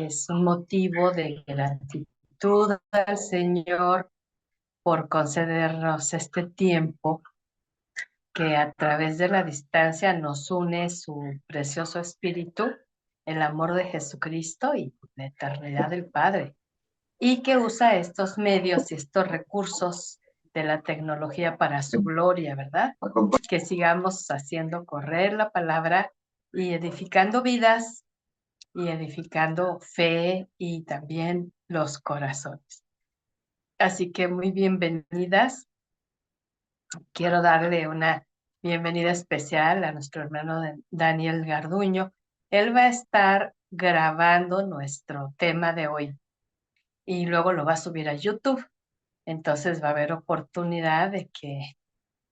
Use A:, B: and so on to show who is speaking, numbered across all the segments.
A: es un motivo de gratitud al Señor por concedernos este tiempo que a través de la distancia nos une su precioso espíritu, el amor de Jesucristo y la eternidad del Padre, y que usa estos medios y estos recursos de la tecnología para su gloria, ¿verdad? Que sigamos haciendo correr la palabra y edificando vidas y edificando fe y también los corazones. Así que muy bienvenidas. Quiero darle una bienvenida especial a nuestro hermano Daniel Garduño. Él va a estar grabando nuestro tema de hoy y luego lo va a subir a YouTube. Entonces va a haber oportunidad de que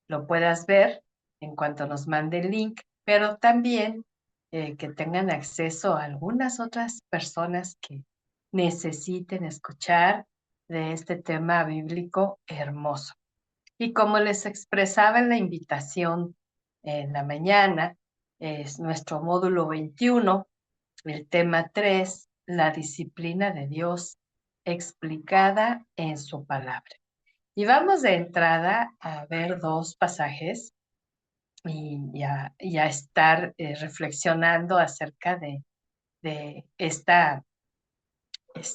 A: lo puedas ver en cuanto nos mande el link, pero también que tengan acceso a algunas otras personas que necesiten escuchar de este tema bíblico hermoso. Y como les expresaba en la invitación en la mañana, es nuestro módulo 21, el tema 3, la disciplina de Dios explicada en su palabra. Y vamos de entrada a ver dos pasajes y a estar reflexionando acerca de esta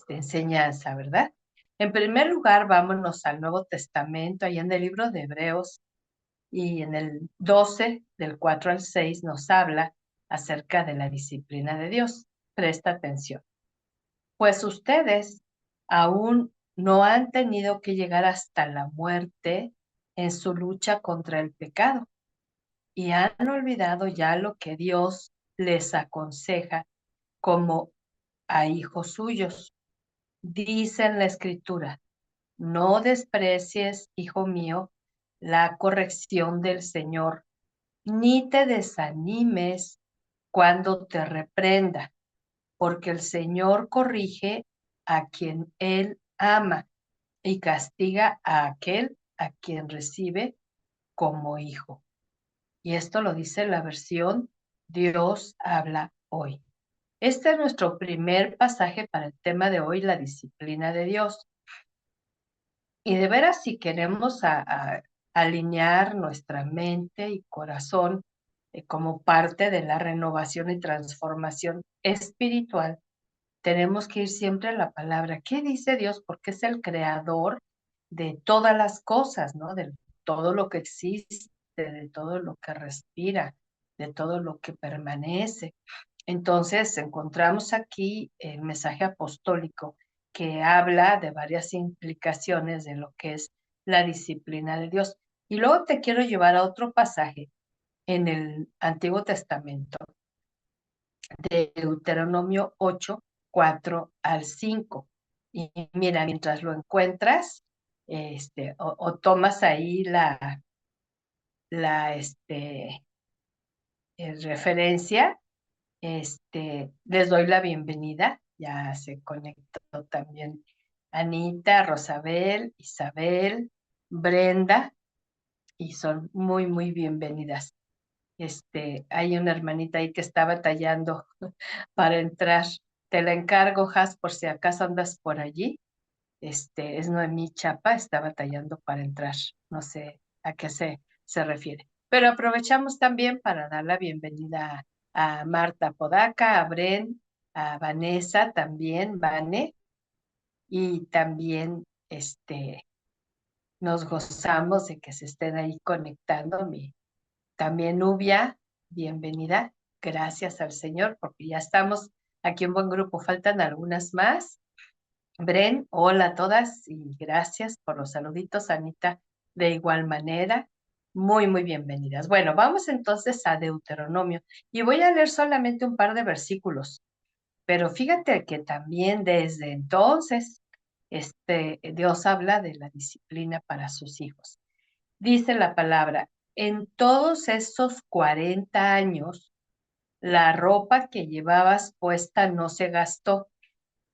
A: enseñanza, ¿verdad? En primer lugar, vámonos al Nuevo Testamento, ahí en el libro de Hebreos, y en el 12, del 4 al 6, nos habla acerca de la disciplina de Dios. Presta atención. Pues ustedes aún no han tenido que llegar hasta la muerte en su lucha contra el pecado y han olvidado ya lo que Dios les aconseja como a hijos suyos. Dice en la Escritura, no desprecies, hijo mío, la corrección del Señor, ni te desanimes cuando te reprenda, porque el Señor corrige a quien Él ama y castiga a aquel a quien recibe como hijo. Y esto lo dice la versión Dios habla hoy. Este es nuestro primer pasaje para el tema de hoy, la disciplina de Dios. Y de veras, si queremos alinear nuestra mente y corazón como parte de la renovación y transformación espiritual, tenemos que ir siempre a la palabra. ¿Qué dice Dios? Porque es el creador de todas las cosas, ¿no? De todo lo que existe, de todo lo que respira, de todo lo que permanece. Entonces, encontramos aquí el mensaje apostólico que habla de varias implicaciones de lo que es la disciplina de Dios. Y luego te quiero llevar a otro pasaje en el Antiguo Testamento, de Deuteronomio 8, 4 al 5. Y mira, mientras lo encuentras, o tomas ahí la referencia, les doy la bienvenida. Ya se conectó también Anita, Rosabel, Isabel, Brenda, y son muy, muy bienvenidas. Hay una hermanita ahí que está batallando para entrar. Te la encargo, Has, por si acaso andas por allí. Es Noemí Chapa, está batallando para entrar. No sé a qué se refiere. Pero aprovechamos también para dar la bienvenida a Marta Podaca, a Bren, a Vanessa también, Vane, y también nos gozamos de que se estén ahí conectando. También Nubia, bienvenida. Gracias al Señor, porque ya estamos aquí en buen grupo. Faltan algunas más. Bren, hola a todas y gracias por los saluditos, Anita, de igual manera. Muy, muy bienvenidas. Bueno, vamos entonces a Deuteronomio y voy a leer solamente un par de versículos, pero fíjate que también desde entonces Dios habla de la disciplina para sus hijos. Dice la palabra, en todos estos 40 años, la ropa que llevabas puesta no se gastó.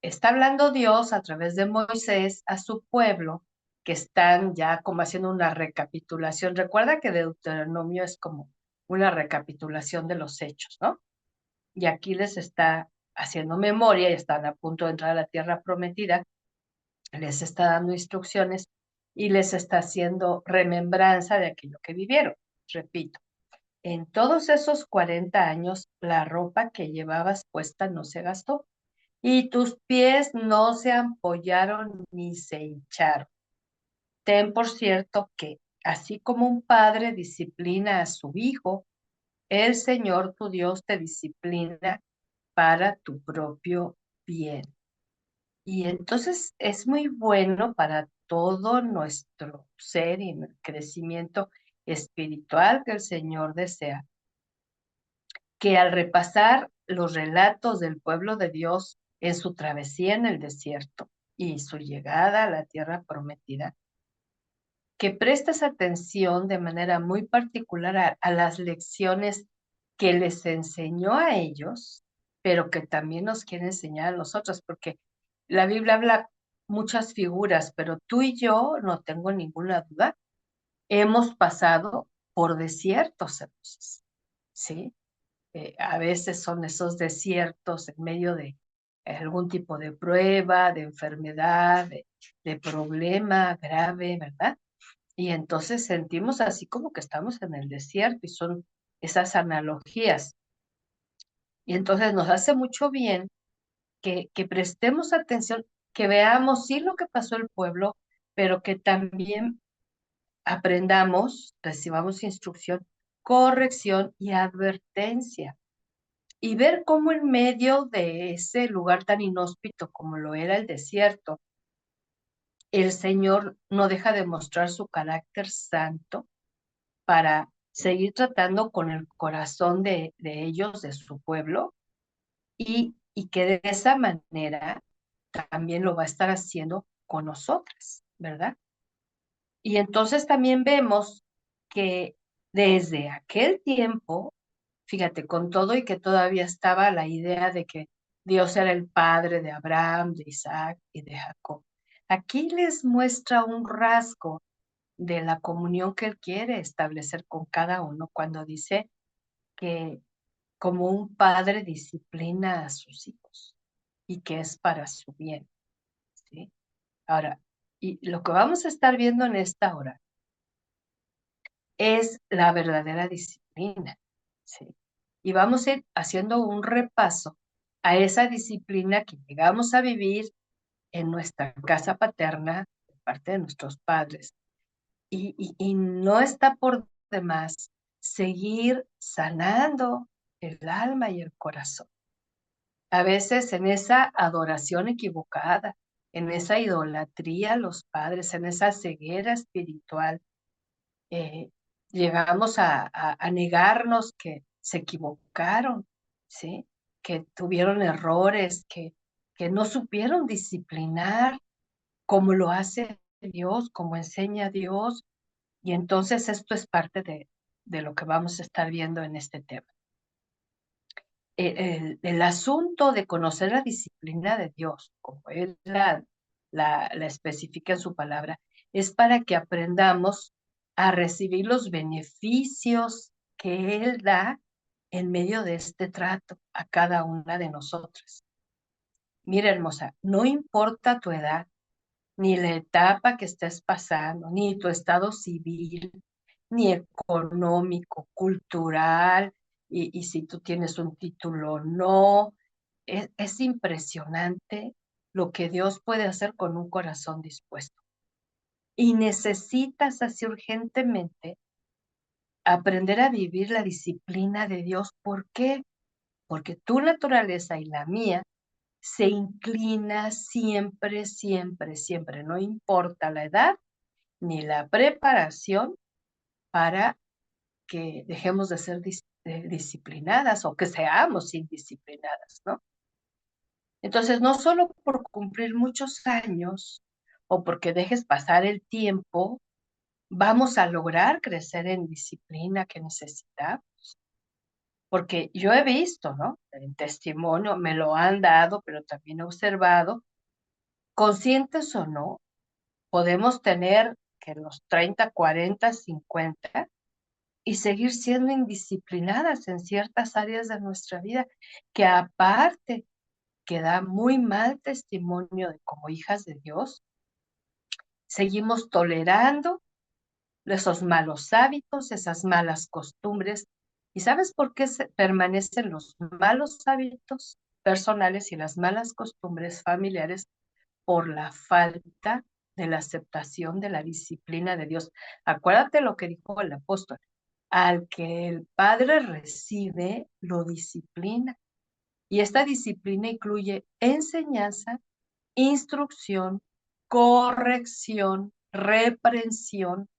A: Está hablando Dios a través de Moisés a su pueblo, que están ya como haciendo una recapitulación. Recuerda que Deuteronomio es como una recapitulación de los hechos, ¿no? Y aquí les está haciendo memoria y están a punto de entrar a la tierra prometida, les está dando instrucciones y les está haciendo remembranza de aquello que vivieron. Repito, en todos esos 40 años, la ropa que llevabas puesta no se gastó y tus pies no se ampollaron ni se hincharon. Ten por cierto que, así como un padre disciplina a su hijo, el Señor tu Dios te disciplina para tu propio bien. Y entonces es muy bueno para todo nuestro ser y el crecimiento espiritual que el Señor desea, que al repasar los relatos del pueblo de Dios en su travesía en el desierto y su llegada a la tierra prometida, que prestes atención de manera muy particular a las lecciones que les enseñó a ellos, pero que también nos quiere enseñar a nosotros, porque la Biblia habla muchas figuras, pero tú y yo, no tengo ninguna duda, hemos pasado por desiertos, hermosas, ¿sí? A veces son esos desiertos en medio de algún tipo de prueba, de enfermedad, de problema grave, ¿verdad? Y entonces sentimos así como que estamos en el desierto y son esas analogías. Y entonces nos hace mucho bien que prestemos atención, que veamos sí lo que pasó el pueblo, pero que también aprendamos, recibamos instrucción, corrección y advertencia. Y ver cómo en medio de ese lugar tan inhóspito como lo era el desierto, el Señor no deja de mostrar su carácter santo para seguir tratando con el corazón de ellos, de su pueblo, y que de esa manera también lo va a estar haciendo con nosotras, ¿verdad? Y entonces también vemos que desde aquel tiempo, fíjate, con todo y que todavía estaba la idea de que Dios era el padre de Abraham, de Isaac y de Jacob, aquí les muestra un rasgo de la comunión que Él quiere establecer con cada uno cuando dice que como un padre disciplina a sus hijos y que es para su bien, ¿sí? Ahora, y lo que vamos a estar viendo en esta hora es la verdadera disciplina, ¿sí? Y vamos a ir haciendo un repaso a esa disciplina que llegamos a vivir en nuestra casa paterna, de parte de nuestros padres. Y no está por demás seguir sanando el alma y el corazón. A veces en esa adoración equivocada, en esa idolatría a los padres, en esa ceguera espiritual, eh, llegamos a negarnos que se equivocaron, ¿sí? Que tuvieron errores, que no supieron disciplinar como lo hace Dios, como enseña Dios. Y entonces esto es parte de lo que vamos a estar viendo en este tema. El asunto de conocer la disciplina de Dios, como Él la especifica en su palabra, es para que aprendamos a recibir los beneficios que Él da en medio de este trato a cada una de nosotras. Mira, hermosa, no importa tu edad, ni la etapa que estés pasando, ni tu estado civil, ni económico, cultural, y si tú tienes un título o no. Es impresionante lo que Dios puede hacer con un corazón dispuesto. Y necesitas así urgentemente aprender a vivir la disciplina de Dios. ¿Por qué? Porque tu naturaleza y la mía se inclina siempre, siempre, siempre, no importa la edad ni la preparación para que dejemos de ser disciplinadas o que seamos indisciplinadas, ¿no? Entonces, no solo por cumplir muchos años o porque dejes pasar el tiempo, vamos a lograr crecer en disciplina que necesitamos. Porque yo he visto, ¿no? En testimonio, me lo han dado, pero también he observado, conscientes o no, podemos tener que los 30, 40, 50 y seguir siendo indisciplinadas en ciertas áreas de nuestra vida, que aparte que da muy mal testimonio de como hijas de Dios, seguimos tolerando esos malos hábitos, esas malas costumbres. ¿Y sabes por qué permanecen los malos hábitos personales y las malas costumbres familiares? Por la falta de la aceptación de la disciplina de Dios. Acuérdate lo que dijo el apóstol: al que el Padre recibe, lo disciplina. Y esta disciplina incluye enseñanza, instrucción, corrección, reprensión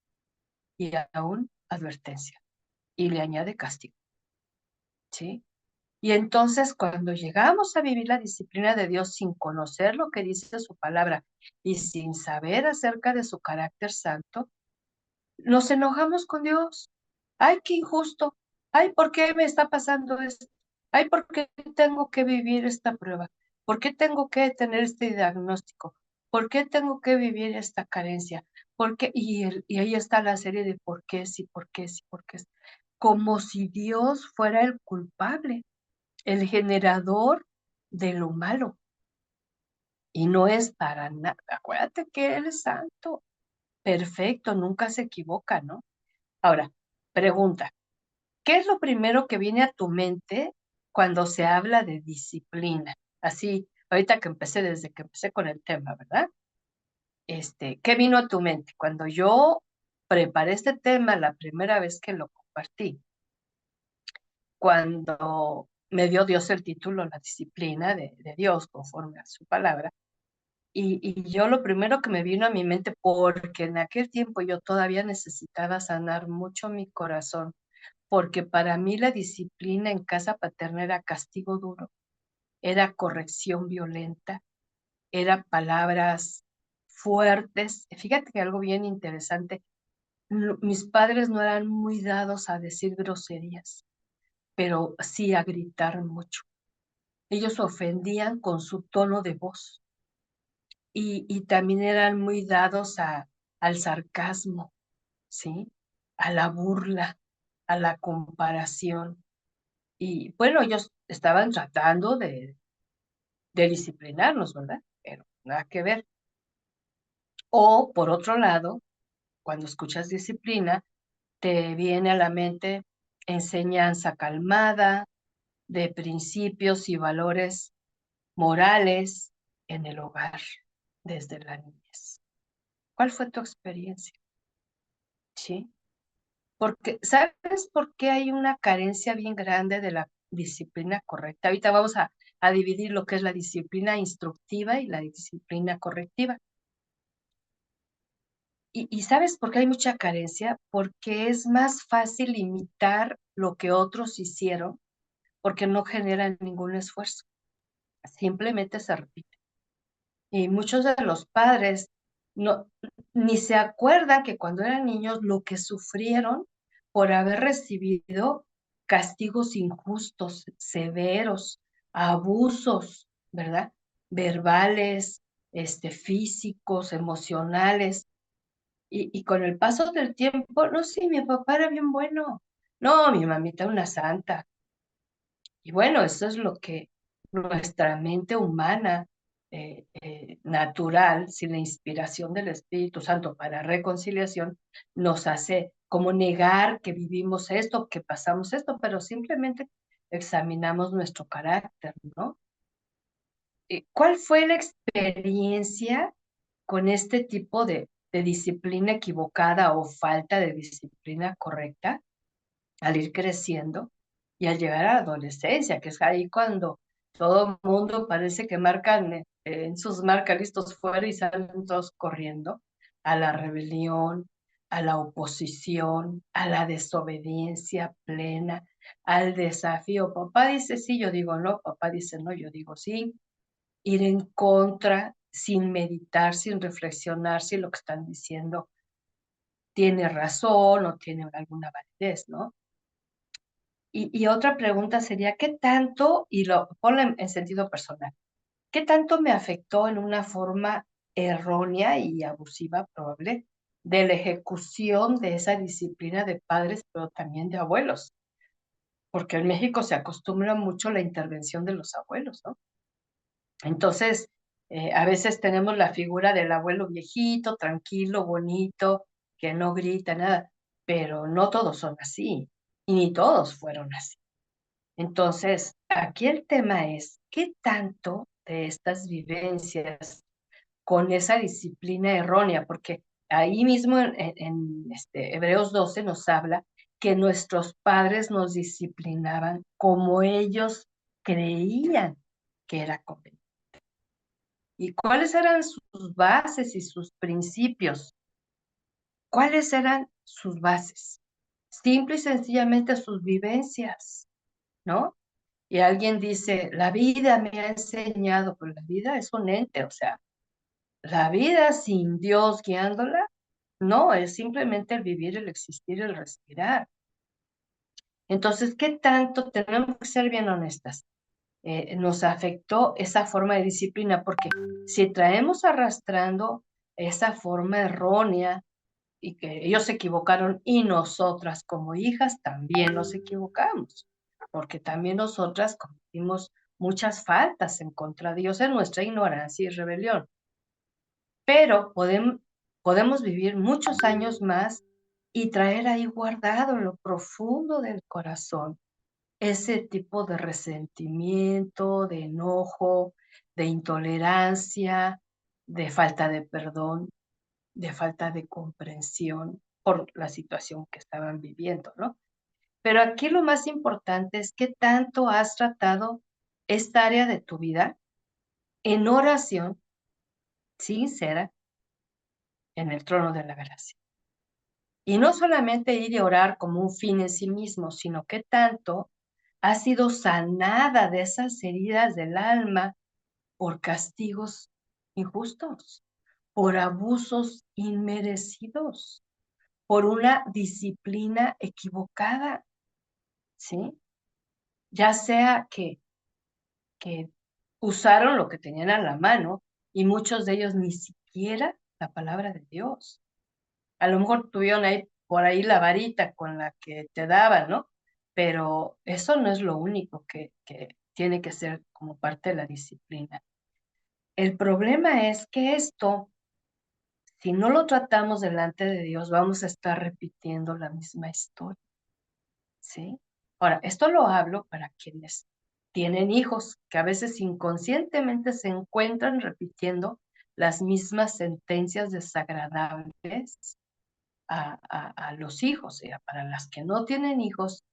A: y aún advertencia. Y le añade castigo, ¿sí? Y entonces cuando llegamos a vivir la disciplina de Dios sin conocer lo que dice su palabra y sin saber acerca de su carácter santo, nos enojamos con Dios. Ay, qué injusto. Ay, ¿por qué me está pasando esto? Ay, ¿por qué tengo que vivir esta prueba? ¿Por qué tengo que tener este diagnóstico? ¿Por qué tengo que vivir esta carencia? ¿Por qué? Y ahí está la serie de por qué sí, por qué sí, por qué sí. Como si Dios fuera el culpable, el generador de lo malo. Y no es para nada. Acuérdate que Él es santo, perfecto, nunca se equivoca, ¿no? Ahora, pregunta, ¿qué es lo primero que viene a tu mente cuando se habla de disciplina? Así, ahorita que desde que empecé con el tema, ¿verdad? ¿Qué vino a tu mente? Cuando yo preparé este tema la primera vez que lo compartí, cuando me dio Dios el título, la disciplina de Dios conforme a su palabra. Y yo lo primero que me vino a mi mente, porque en aquel tiempo yo todavía necesitaba sanar mucho mi corazón, porque para mí la disciplina en casa paterna era castigo duro, era corrección violenta, era palabras fuertes. Fíjate que algo bien interesante, mis padres no eran muy dados a decir groserías, pero sí a gritar mucho. Ellos ofendían con su tono de voz y también eran muy dados al sarcasmo, ¿sí? A la burla, a la comparación. Y bueno, ellos estaban tratando de disciplinarnos, ¿verdad? Pero nada que ver. O por otro lado, cuando escuchas disciplina, te viene a la mente enseñanza calmada de principios y valores morales en el hogar desde la niñez. ¿Cuál fue tu experiencia? ¿Sí? Porque, ¿sabes por qué hay una carencia bien grande de la disciplina correcta? Ahorita vamos a dividir lo que es la disciplina instructiva y la disciplina correctiva. ¿Y sabes por qué hay mucha carencia? Porque es más fácil imitar lo que otros hicieron, porque no generan ningún esfuerzo. Simplemente se repite. Y muchos de los padres no, ni se acuerdan que cuando eran niños lo que sufrieron por haber recibido castigos injustos, severos, abusos, ¿verdad? Verbales, físicos, emocionales. Y con el paso del tiempo, no, sí, mi papá era bien bueno. No, mi mamita una santa. Y bueno, eso es lo que nuestra mente humana natural, sin la inspiración del Espíritu Santo para reconciliación, nos hace como negar que vivimos esto, que pasamos esto, pero simplemente examinamos nuestro carácter, ¿no? ¿Cuál fue la experiencia con este tipo de disciplina equivocada o falta de disciplina correcta al ir creciendo y al llegar a la adolescencia, que es ahí cuando todo el mundo parece que marcan en sus marcas listos fuera y salen todos corriendo a la rebelión, a la oposición, a la desobediencia plena, al desafío? Papá dice sí, yo digo no, papá dice no, yo digo sí. Ir en contra sin meditar, sin reflexionar si lo que están diciendo tiene razón o tiene alguna validez, ¿no? Y otra pregunta sería, ¿qué tanto, y lo ponlo en sentido personal, qué tanto me afectó en una forma errónea y abusiva probable de la ejecución de esa disciplina de padres, pero también de abuelos? Porque en México se acostumbra mucho la intervención de los abuelos, ¿no? Entonces, a veces tenemos la figura del abuelo viejito, tranquilo, bonito, que no grita nada, pero no todos son así, y ni todos fueron así. Entonces, aquí el tema es, ¿qué tanto de estas vivencias con esa disciplina errónea? Porque ahí mismo Hebreos 12 nos habla que nuestros padres nos disciplinaban como ellos creían que era conveniente. ¿Y cuáles eran sus bases y sus principios? ¿Cuáles eran sus bases? Simple y sencillamente sus vivencias, ¿no? Y alguien dice, la vida me ha enseñado, pues la vida es un ente, o sea, la vida sin Dios guiándola, no, es simplemente el vivir, el existir, el respirar. Entonces, ¿qué tanto tenemos que ser bien honestas? Nos afectó esa forma de disciplina, porque si traemos arrastrando esa forma errónea y que ellos se equivocaron y nosotras como hijas también nos equivocamos, porque también nosotras cometimos muchas faltas en contra de Dios en nuestra ignorancia y rebelión. Pero podemos vivir muchos años más y traer ahí guardado en lo profundo del corazón ese tipo de resentimiento, de enojo, de intolerancia, de falta de perdón, de falta de comprensión por la situación que estaban viviendo, ¿no? Pero aquí lo más importante es qué tanto has tratado esta área de tu vida en oración sincera en el trono de la gracia. Y no solamente ir y orar como un fin en sí mismo, sino qué tanto has sido sanada de esas heridas del alma por castigos injustos, por abusos inmerecidos, por una disciplina equivocada, ¿sí? Ya sea que usaron lo que tenían a la mano y muchos de ellos ni siquiera la palabra de Dios. A lo mejor tuvieron ahí por ahí la varita con la que te daban, ¿no? Pero eso no es lo único que tiene que ser como parte de la disciplina. El problema es que esto, si no lo tratamos delante de Dios, vamos a estar repitiendo la misma historia, ¿sí? Ahora, esto lo hablo para quienes tienen hijos que a veces inconscientemente se encuentran repitiendo las mismas sentencias desagradables a los hijos. Para las que no tienen hijos,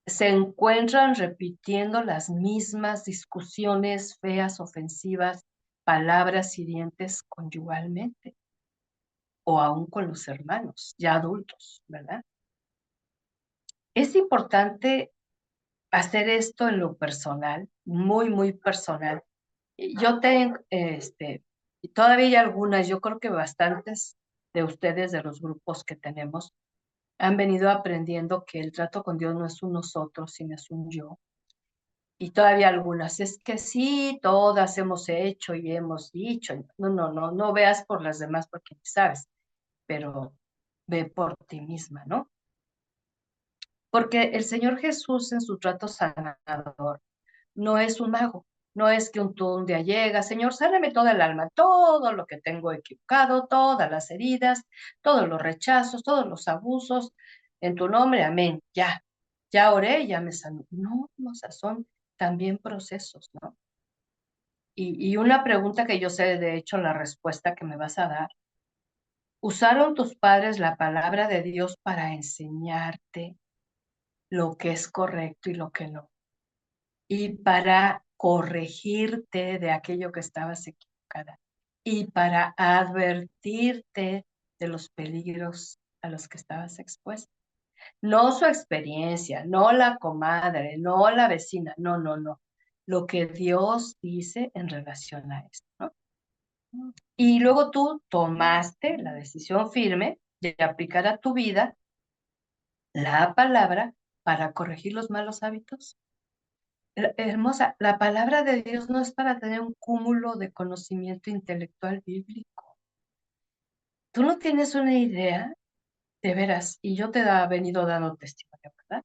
A: se encuentran repitiendo las mismas discusiones feas, ofensivas, palabras hirientes conyugalmente o aún con los hermanos, ya adultos, ¿verdad? Es importante hacer esto en lo personal, muy, muy personal. Yo tengo, y todavía hay algunas, yo creo que bastantes de ustedes, de los grupos que tenemos, han venido aprendiendo que el trato con Dios no es un nosotros, sino es un yo. Y todavía algunas, es que sí, todas hemos hecho y hemos dicho. No, no, no, no veas por las demás porque ni sabes, pero ve por ti misma, ¿no? Porque el Señor Jesús en su trato sanador no es un mago, no es que un día llega, Señor, sáname toda el alma, todo lo que tengo equivocado, todas las heridas, todos los rechazos, todos los abusos, en tu nombre, amén, ya oré, ya me sanó. No, o sea, son también procesos, ¿no? Y una pregunta que yo sé, de hecho, la respuesta que me vas a dar. ¿Usaron tus padres la palabra de Dios para enseñarte lo que es correcto y lo que no? Y para corregirte de aquello que estabas equivocada y para advertirte de los peligros a los que estabas expuesta. No su experiencia, no la comadre, no la vecina, no, no, no. Lo que Dios dice en relación a esto, ¿no? Y luego tú tomaste la decisión firme de aplicar a tu vida la palabra para corregir los malos hábitos. Hermosa, la palabra de Dios no es para tener un cúmulo de conocimiento intelectual bíblico. Tú no tienes una idea, de veras, y yo te he venido dando testimonio, ¿verdad?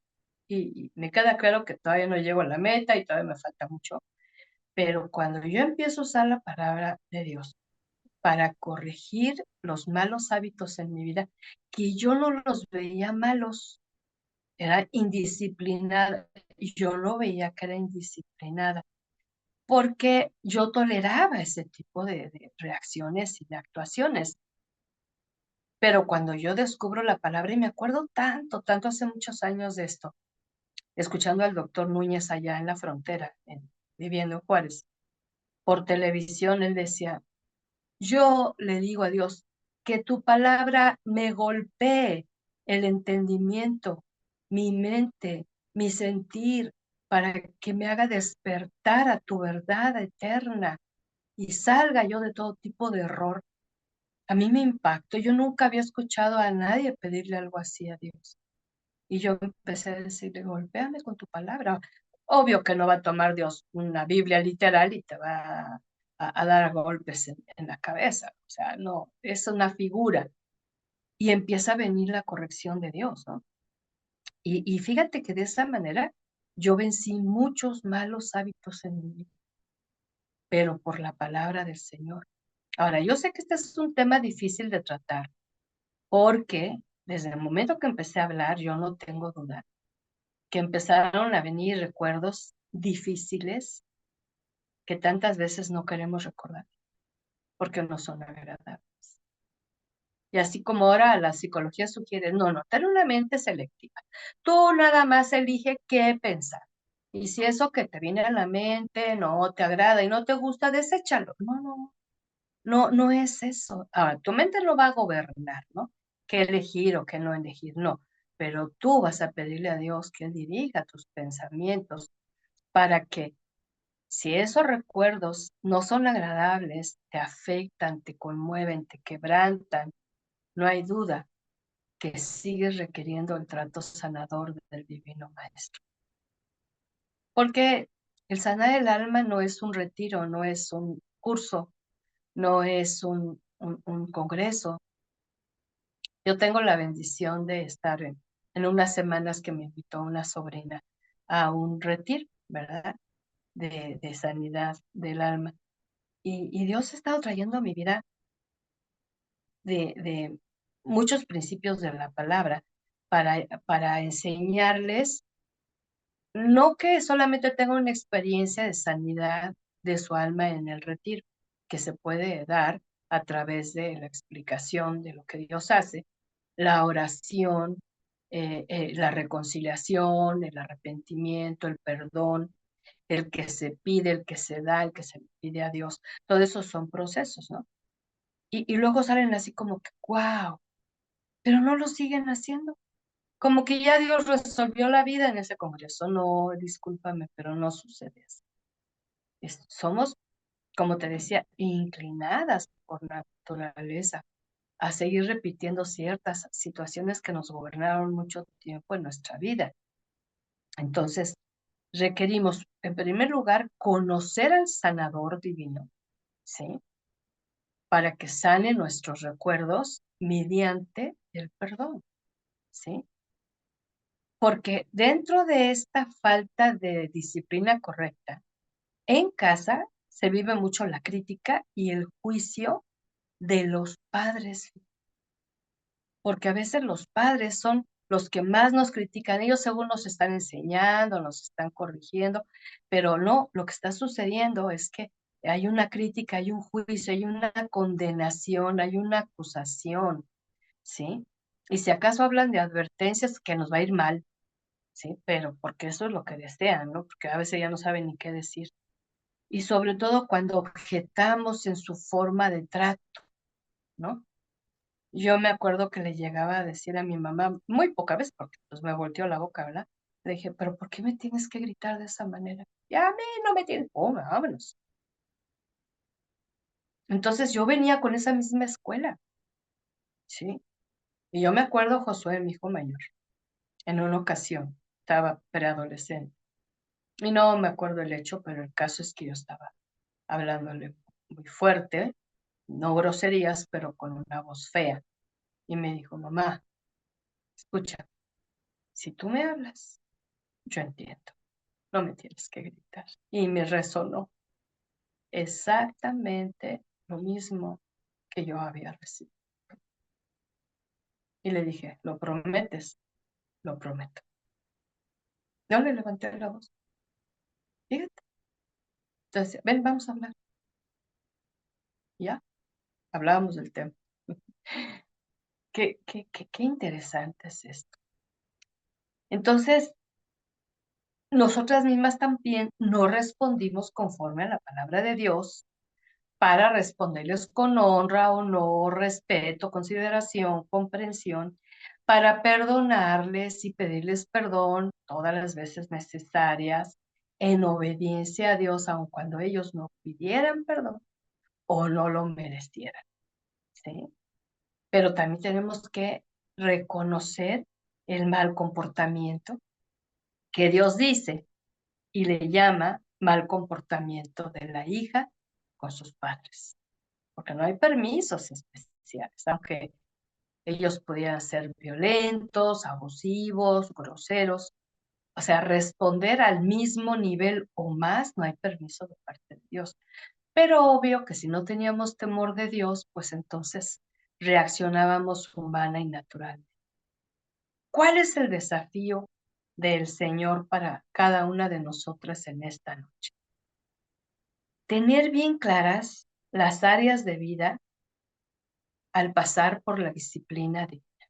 A: Y me queda claro que todavía no llego a la meta y todavía me falta mucho, Pero cuando yo empiezo a usar la palabra de Dios para corregir los malos hábitos en mi vida, que yo no los veía malos, era indisciplinada, y yo lo veía que era indisciplinada, porque yo toleraba ese tipo de reacciones y de actuaciones. Pero cuando yo descubro la palabra, y me acuerdo tanto, tanto hace muchos años de esto, escuchando al doctor Núñez allá en la frontera, viviendo en Juárez, por televisión, él decía, yo le digo a Dios, que tu palabra me golpee el entendimiento, mi mente, mi sentir, para que me haga despertar a tu verdad eterna y salga yo de todo tipo de error. A mí me impactó. Yo nunca había escuchado a nadie pedirle algo así a Dios. Y yo empecé a decirle, golpéame con tu palabra. Obvio que no va a tomar Dios una Biblia literal y te va a dar golpes en la cabeza. O sea, no, es una figura. Y empieza a venir la corrección de Dios, ¿no? Y fíjate que de esa manera yo vencí muchos malos hábitos en mi vida, pero por la palabra del Señor. Ahora, yo sé que este es un tema difícil de tratar, porque desde el momento que empecé a hablar, yo no tengo duda que empezaron a venir recuerdos difíciles que tantas veces no queremos recordar porque no son agradables. Y así como ahora la psicología sugiere, no, no, ten una mente selectiva. Tú nada más elige qué pensar. Y si eso que te viene a la mente no te agrada y no te gusta, deséchalo. No, no, no, no es eso. Ahora, tu mente lo va a gobernar, ¿no? Qué elegir o qué no elegir, no. Pero tú vas a pedirle a Dios que Él dirija tus pensamientos para que si esos recuerdos no son agradables, te afectan, te conmueven, te quebrantan, no hay duda que sigues requiriendo el trato sanador del Divino Maestro. Porque el sanar el alma no es un retiro, no es un curso, no es un congreso. Yo tengo la bendición de estar en unas semanas que me invitó una sobrina a un retiro, ¿verdad? De sanidad del alma. Y Dios ha estado trayendo a mi vida de muchos principios de la palabra para enseñarles, no que solamente tengan una experiencia de sanidad de su alma en el retiro, que se puede dar a través de la explicación de lo que Dios hace, la oración, la reconciliación, el arrepentimiento, el perdón, el que se pide, el que se da, el que se pide a Dios. Todos esos son procesos, ¿no? Y luego salen así como que, wow, pero no lo siguen haciendo. Como que ya Dios resolvió la vida en ese congreso. No, discúlpame, pero no sucede así. Somos, como te decía, inclinadas por naturaleza a seguir repitiendo ciertas situaciones que nos gobernaron mucho tiempo en nuestra vida. Entonces, requerimos, en primer lugar, conocer al sanador divino, ¿sí? Para que sane nuestros recuerdos mediante el perdón, ¿sí? Porque dentro de esta falta de disciplina correcta, en casa se vive mucho la crítica y el juicio de los padres, porque a veces los padres son los que más nos critican. Ellos según nos están enseñando, nos están corrigiendo, pero no, lo que está sucediendo es que hay una crítica, hay un juicio, hay una condenación, hay una acusación, ¿sí? Y si acaso hablan de advertencias que nos va a ir mal, ¿sí? Pero porque eso es lo que desean, ¿no? Porque a veces ya no saben ni qué decir. Y sobre todo cuando objetamos en su forma de trato, ¿no? Yo me acuerdo que le llegaba a decir a mi mamá, muy poca vez, porque pues me volteó la boca, ¿verdad? Le dije, pero ¿por qué me tienes que gritar de esa manera? Y a mí no me tienes, oh, vámonos. Entonces yo venía con esa misma escuela, ¿sí? Y yo me acuerdo Josué, mi hijo mayor, en una ocasión, estaba preadolescente. Y no me acuerdo el hecho, pero el caso es que yo estaba hablándole muy fuerte, no groserías, pero con una voz fea. Y me dijo, mamá, escucha, si tú me hablas, yo entiendo, no me tienes que gritar. Y me resonó. exactamente lo mismo que yo había recibido. Y le dije, ¿lo prometes? Lo prometo. Yo le levanté la voz. Fíjate. Entonces, ven, vamos a hablar. Ya, hablábamos del tema. Qué interesante es esto. Entonces, nosotras mismas también no respondimos conforme a la palabra de Dios para responderles con honra, honor, respeto, consideración, comprensión, para perdonarles y pedirles perdón todas las veces necesarias en obediencia a Dios, aun cuando ellos no pidieran perdón o no lo merecieran, ¿sí? Pero también tenemos que reconocer el mal comportamiento que Dios dice y le llama mal comportamiento de la hija con sus padres, porque no hay permisos especiales, aunque ellos pudieran ser violentos, abusivos, groseros, o sea, responder al mismo nivel o más, no hay permiso de parte de Dios. Pero obvio que si no teníamos temor de Dios, pues entonces reaccionábamos humana y natural. ¿Cuál es el desafío del Señor para cada una de nosotras en esta noche? Tener bien claras las áreas de vida al pasar por la disciplina divina,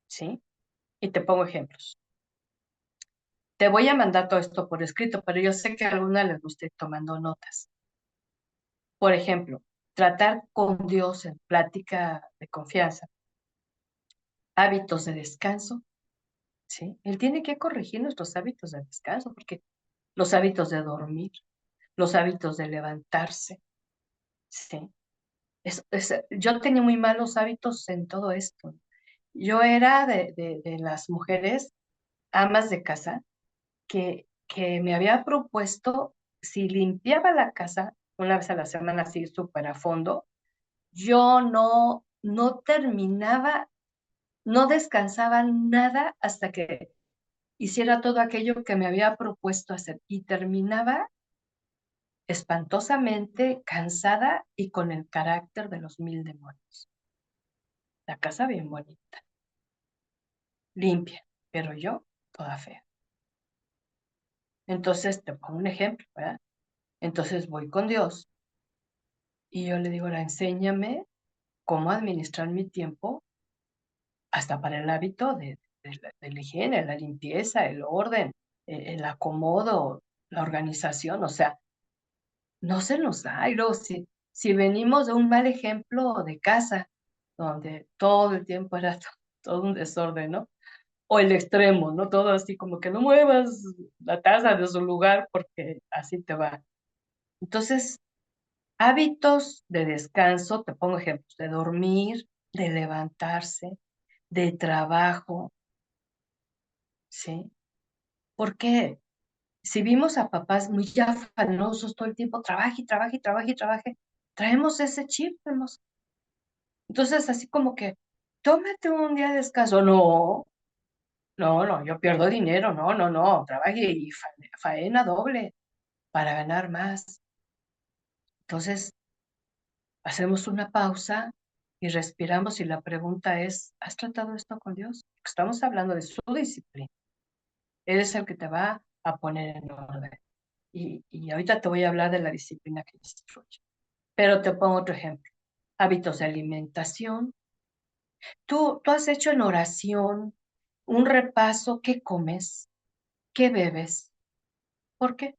A: ¿sí? Y te pongo ejemplos. Te voy a mandar todo esto por escrito, pero yo sé que a alguna les gusta ir tomando notas. Por ejemplo, tratar con Dios en plática de confianza, hábitos de descanso, ¿sí? Él tiene que corregir nuestros hábitos de descanso, porque los hábitos de dormir, los hábitos de levantarse, ¿sí? Yo tenía muy malos hábitos en todo esto. Yo era de las mujeres amas de casa que me había propuesto, si limpiaba la casa una vez a la semana, así súper a fondo, yo no terminaba, no descansaba nada hasta que hiciera todo aquello que me había propuesto hacer y terminaba espantosamente cansada y con el carácter de los 1000 demonios. La casa bien bonita, limpia, pero yo toda fea. Entonces, te pongo un ejemplo, ¿verdad? Entonces voy con Dios y yo le digo, ahora enséñame cómo administrar mi tiempo hasta para el hábito de la higiene, la limpieza, el orden, el acomodo, la organización, o sea, no se nos da. Y luego, si venimos de un mal ejemplo de casa, donde todo el tiempo era todo un desorden, ¿no? O el extremo, ¿no? Todo así como que no muevas la taza de su lugar porque así te va. Entonces, hábitos de descanso, te pongo ejemplos, de dormir, de levantarse, de trabajo, ¿sí? Porque si vimos a papás muy afanosos todo el tiempo, trabaje, y trabaje, y trabaje, y trabaje, traemos ese chip, hermoso. Entonces, así como que, tómate un día de descanso. No, no, yo pierdo dinero. No, trabaje y faena doble para ganar más. Entonces, hacemos una pausa y respiramos y la pregunta es, ¿has tratado esto con Dios? Porque estamos hablando de su disciplina. Él es el que te va a poner en orden. Y ahorita te voy a hablar de la disciplina que destruye. Pero te pongo otro ejemplo. Hábitos de alimentación. Tú has hecho en oración un repaso, ¿qué comes? ¿Qué bebes? ¿Por qué?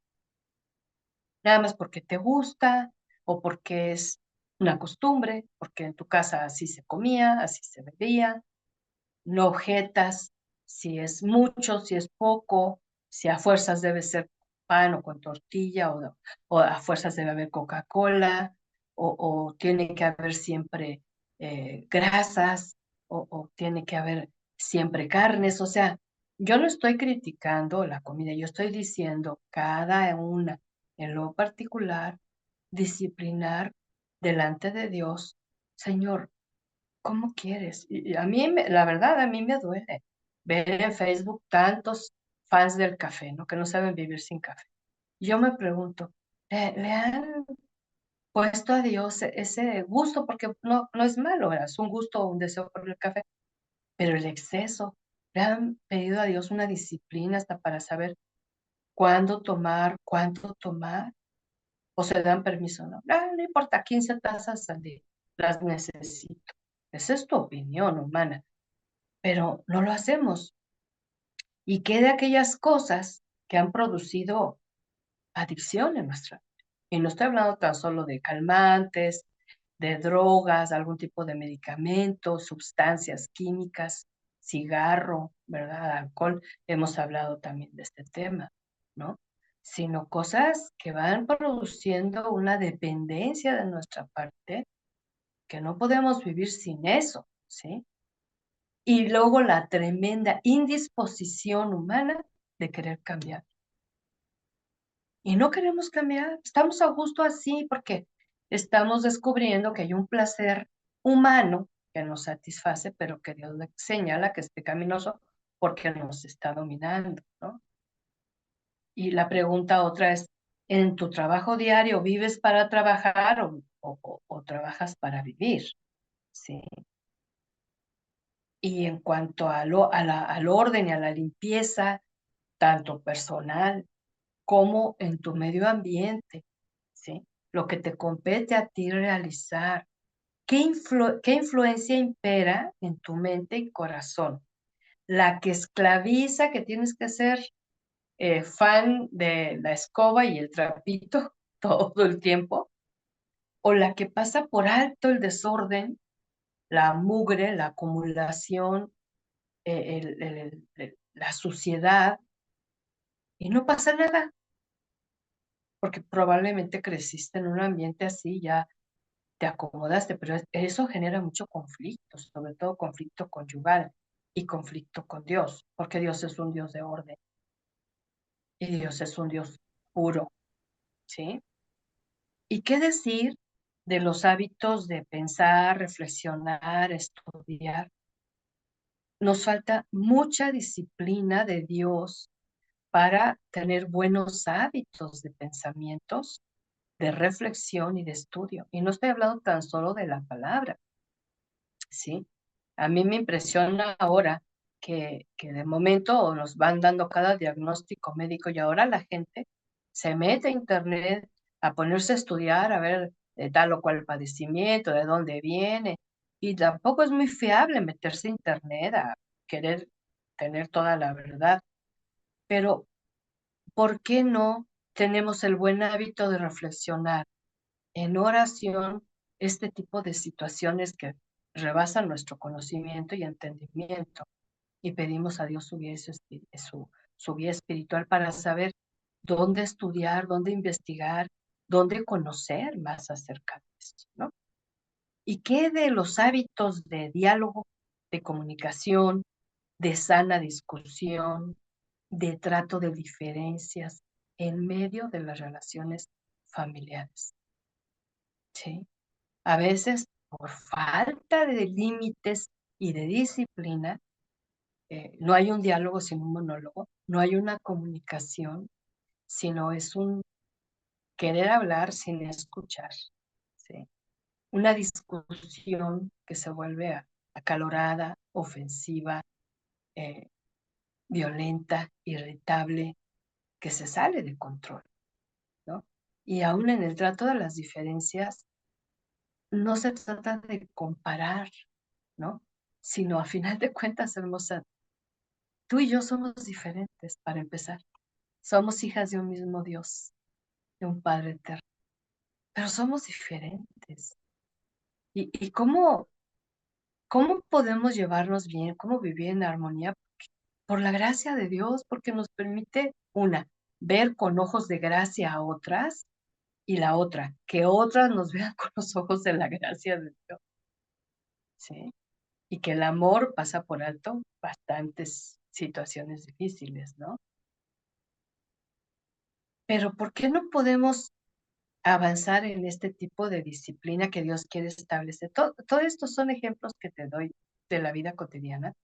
A: Nada más porque te gusta o porque es una costumbre, porque en tu casa así se comía, así se bebía. No objetas si es mucho, si es poco, si a fuerzas debe ser pan o con tortilla o a fuerzas debe haber Coca-Cola o tiene que haber siempre grasas o tiene que haber siempre carnes. O sea, yo no estoy criticando la comida, yo estoy diciendo cada una en lo particular, disciplinar delante de Dios. Señor, ¿cómo quieres? Y a mí, la verdad, a mí me duele ver en Facebook tantos fans del café, ¿no? Que no saben vivir sin café. Yo me pregunto, ¿le han puesto a Dios ese gusto, porque no es malo, ¿verdad? Es un gusto o un deseo por el café, pero el exceso. Le han pedido a Dios una disciplina hasta para saber cuándo tomar, cuánto tomar, o se dan permiso, ¿no? No importa, 15 tazas al día, las necesito. Esa es tu opinión humana, pero no lo hacemos. ¿Y qué de aquellas cosas que han producido adicción en nuestra vida? Y no estoy hablando tan solo de calmantes, de drogas, algún tipo de medicamentos, sustancias químicas, cigarro, ¿verdad? Alcohol. Hemos hablado también de este tema, ¿no? Sino cosas que van produciendo una dependencia de nuestra parte, que no podemos vivir sin eso, ¿sí? Y luego la tremenda indisposición humana de querer cambiar. Y no queremos cambiar, estamos a gusto así porque estamos descubriendo que hay un placer humano que nos satisface, pero que Dios le señala que es pecaminoso porque nos está dominando, ¿no? Y la pregunta otra es, ¿en tu trabajo diario vives para trabajar o trabajas para vivir? ¿Sí? Y en cuanto al orden y a la limpieza, tanto personal como en tu medio ambiente, ¿sí? Lo que te compete a ti realizar. ¿Qué influencia impera en tu mente y corazón? La que esclaviza, que tienes que ser fan de la escoba y el trapito todo el tiempo, o la que pasa por alto el desorden, la mugre, la acumulación, la suciedad, y no pasa nada, porque probablemente creciste en un ambiente así, ya te acomodaste, pero eso genera mucho conflicto, sobre todo conflicto conyugal y conflicto con Dios, porque Dios es un Dios de orden y Dios es un Dios puro, ¿sí? ¿Y qué decir de los hábitos de pensar, reflexionar, estudiar? Nos falta mucha disciplina de Dios para tener buenos hábitos de pensamientos, de reflexión y de estudio. Y no estoy hablando tan solo de la palabra, ¿sí? A mí me impresiona ahora que de momento nos van dando cada diagnóstico médico y ahora la gente se mete a internet a ponerse a estudiar, a ver tal o cual padecimiento, de dónde viene. Y tampoco es muy fiable meterse a internet a querer tener toda la verdad. Pero, ¿por qué no tenemos el buen hábito de reflexionar en oración este tipo de situaciones que rebasan nuestro conocimiento y entendimiento? Y pedimos a Dios su guía espiritual para saber dónde estudiar, dónde investigar, dónde conocer más acerca de esto, ¿no? ¿Y qué de los hábitos de diálogo, de comunicación, de sana discusión, de trato de diferencias en medio de las relaciones familiares? ¿Sí? A veces, por falta de límites y de disciplina, no hay un diálogo sin un monólogo, no hay una comunicación, sino es un querer hablar sin escuchar, ¿sí? Una discusión que se vuelve acalorada, ofensiva, eh, violenta, irritable, que se sale de control, ¿no? Y aún en el trato de las diferencias, no se trata de comparar, ¿no? Sino a final de cuentas, hermosa, tú y yo somos diferentes para empezar. Somos hijas de un mismo Dios, de un Padre eterno, pero somos diferentes. ¿Y cómo podemos llevarnos bien? ¿Cómo vivir en armonía? Por la gracia de Dios, porque nos permite, una, ver con ojos de gracia a otras, y la otra, que otras nos vean con los ojos de la gracia de Dios, ¿sí? Y que el amor pasa por alto bastantes situaciones difíciles, ¿no? Pero ¿por qué no podemos avanzar en este tipo de disciplina que Dios quiere establecer? Todo estos son ejemplos que te doy de la vida cotidiana,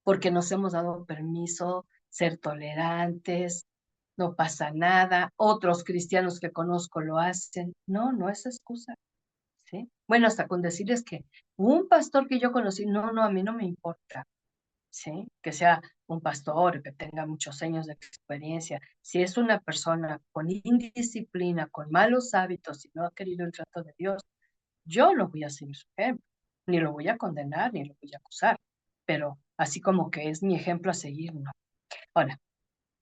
A: porque nos hemos dado permiso ser tolerantes, no pasa nada, otros cristianos que conozco lo hacen. No, no es excusa, ¿sí? Bueno, hasta con decirles que un pastor que yo conocí, no, no, a mí no me importa, ¿sí? Que sea un pastor, que tenga muchos años de experiencia. Si es una persona con indisciplina, con malos hábitos y no ha querido el trato de Dios, yo no voy a seguir su ejemplo, ni lo voy a condenar, ni lo voy a acusar, pero así como que es mi ejemplo a seguir, no. Ahora,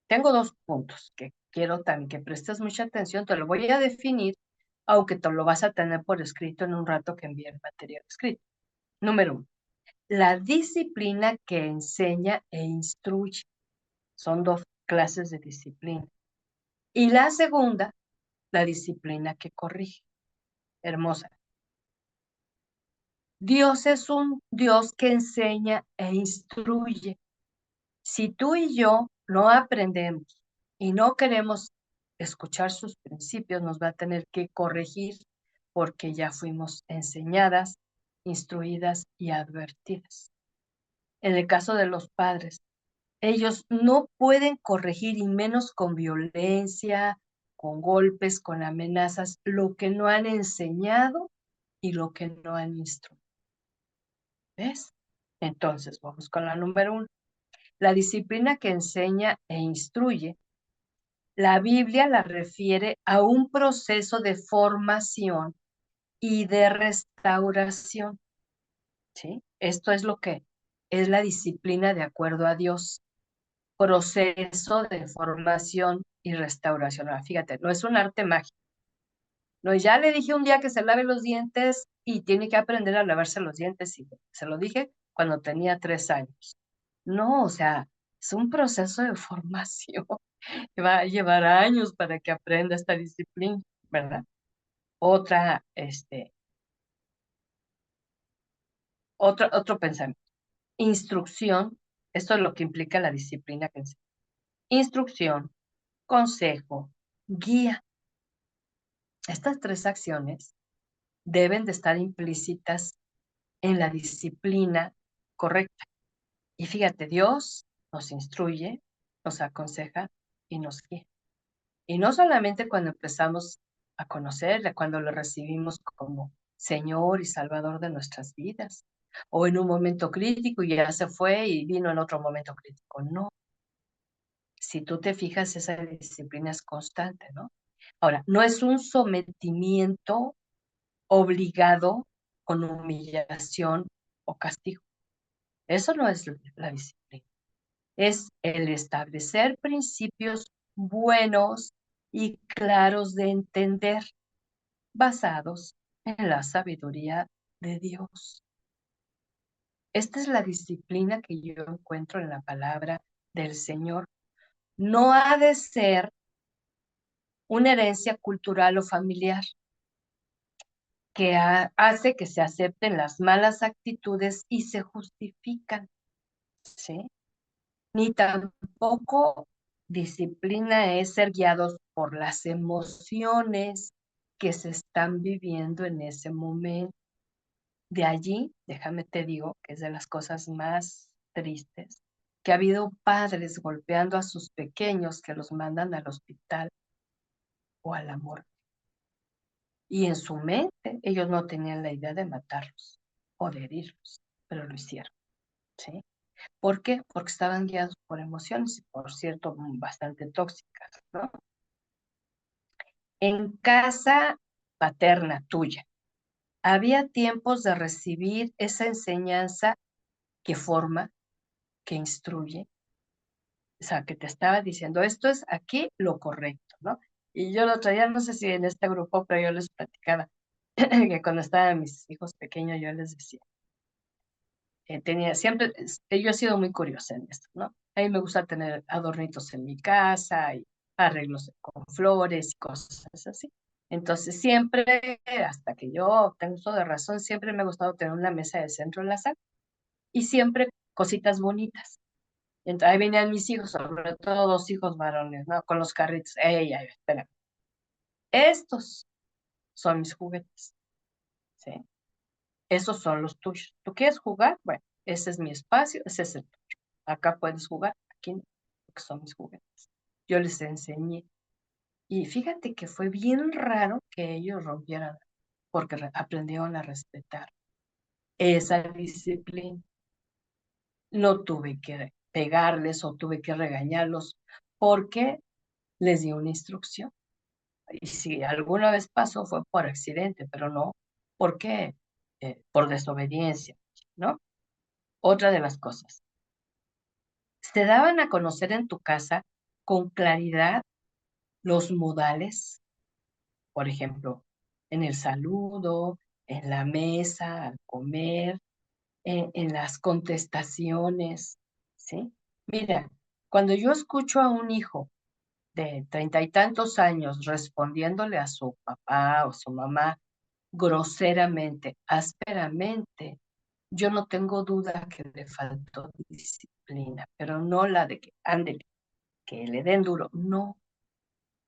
A: tengo dos puntos que quiero también que prestes mucha atención, te lo voy a definir, aunque te lo vas a tener por escrito en un rato que envíe el material escrito. Número 1, la disciplina que enseña e instruye. Son dos clases de disciplina. Y la segunda, la disciplina que corrige. Hermosa. Dios es un Dios que enseña e instruye. Si tú y yo no aprendemos y no queremos escuchar sus principios, nos va a tener que corregir porque ya fuimos enseñadas, instruidas y advertidas. En el caso de los padres, ellos no pueden corregir y menos con violencia, con golpes, con amenazas, lo que no han enseñado y lo que no han instruido. ¿Ves? Entonces, vamos con la número 1. La disciplina que enseña e instruye, la Biblia la refiere a un proceso de formación y de restauración, ¿sí? Esto es lo que es la disciplina de acuerdo a Dios, proceso de formación y restauración. Ahora, fíjate, no es un arte mágico. No, ya le dije un día que se lave los dientes y tiene que aprender a lavarse los dientes y se lo dije cuando tenía 3 años. No, o sea, es un proceso de formación que va a llevar años para que aprenda esta disciplina, ¿verdad? Otra, otro pensamiento. Instrucción, esto es lo que implica la disciplina que enseña. Instrucción, consejo, guía. Estas 3 acciones deben de estar implícitas en la disciplina correcta. Y fíjate, Dios nos instruye, nos aconseja y nos guía. Y no solamente cuando empezamos a conocerle, cuando lo recibimos como Señor y Salvador de nuestras vidas, o en un momento crítico y ya se fue y vino en otro momento crítico. No, si tú te fijas, esa disciplina es constante, ¿no? Ahora, no es un sometimiento obligado con humillación o castigo. Eso no es la disciplina. Es el establecer principios buenos y claros de entender, basados en la sabiduría de Dios. Esta es la disciplina que yo encuentro en la palabra del Señor. No ha de ser una herencia cultural o familiar que hace que se acepten las malas actitudes y se justifican, ¿sí? Ni tampoco disciplina es ser guiados por las emociones que se están viviendo en ese momento. De allí, déjame te digo, que es de las cosas más tristes, que ha habido padres golpeando a sus pequeños que los mandan al hospital o al amor. Y en su mente ellos no tenían la idea de matarlos o de herirlos, pero lo hicieron, ¿sí? ¿Por qué? Porque estaban guiados por emociones y, por cierto, bastante tóxicas, ¿no? En casa paterna tuya, ¿había tiempos de recibir esa enseñanza que forma, que instruye? O sea, que te estaba diciendo, esto es aquí lo correcto, ¿no? Y yo lo traía, no sé si en este grupo, pero yo les platicaba que cuando estaban mis hijos pequeños, yo les decía, tenía siempre, yo he sido muy curiosa en esto, ¿no? A mí me gusta tener adornitos en mi casa y arreglos con flores y cosas así. Entonces siempre, hasta que yo tengo uso de razón, siempre me ha gustado tener una mesa de centro en la sala y siempre cositas bonitas. Entonces, ahí venían mis hijos, sobre todo 2 hijos varones, ¿no? Con los carritos. Ey, espera. Estos son mis juguetes, ¿sí? Esos son los tuyos. ¿Tú quieres jugar? Bueno, ese es mi espacio, ese es el tuyo. Acá puedes jugar, aquí no, porque son mis juguetes. yo les enseñé. Y fíjate que fue bien raro que ellos rompieran, porque aprendieron a respetar esa disciplina. No tuve que pegarles o tuve que regañarlos porque les di una instrucción. Y si alguna vez pasó fue por accidente, pero no porque por desobediencia, ¿no? Otra de las cosas, se daban a conocer en tu casa con claridad los modales, por ejemplo, en el saludo, en la mesa, al comer, en las contestaciones, ¿sí? Mira, cuando yo escucho a un hijo de 30 y tantos años respondiéndole a su papá o su mamá groseramente, ásperamente, yo no tengo duda que le faltó disciplina, pero no la de que ándele, que le den duro, no,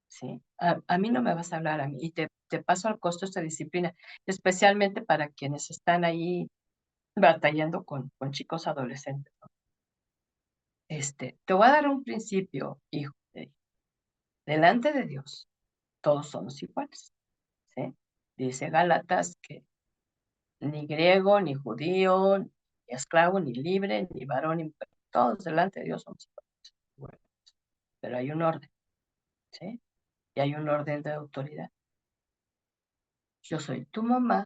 A: ¿sí? A mí no me vas a hablar a mí y te paso al costo esta disciplina, especialmente para quienes están ahí batallando con chicos adolescentes, ¿no? Te voy a dar un principio, hijo. Delante de Dios, todos somos iguales, ¿sí? Dice Gálatas que ni griego, ni judío, ni esclavo, ni libre, ni varón, ni mujer, todos delante de Dios somos iguales. Bueno, pero hay un orden, ¿sí? Y hay un orden de autoridad. Yo soy tu mamá,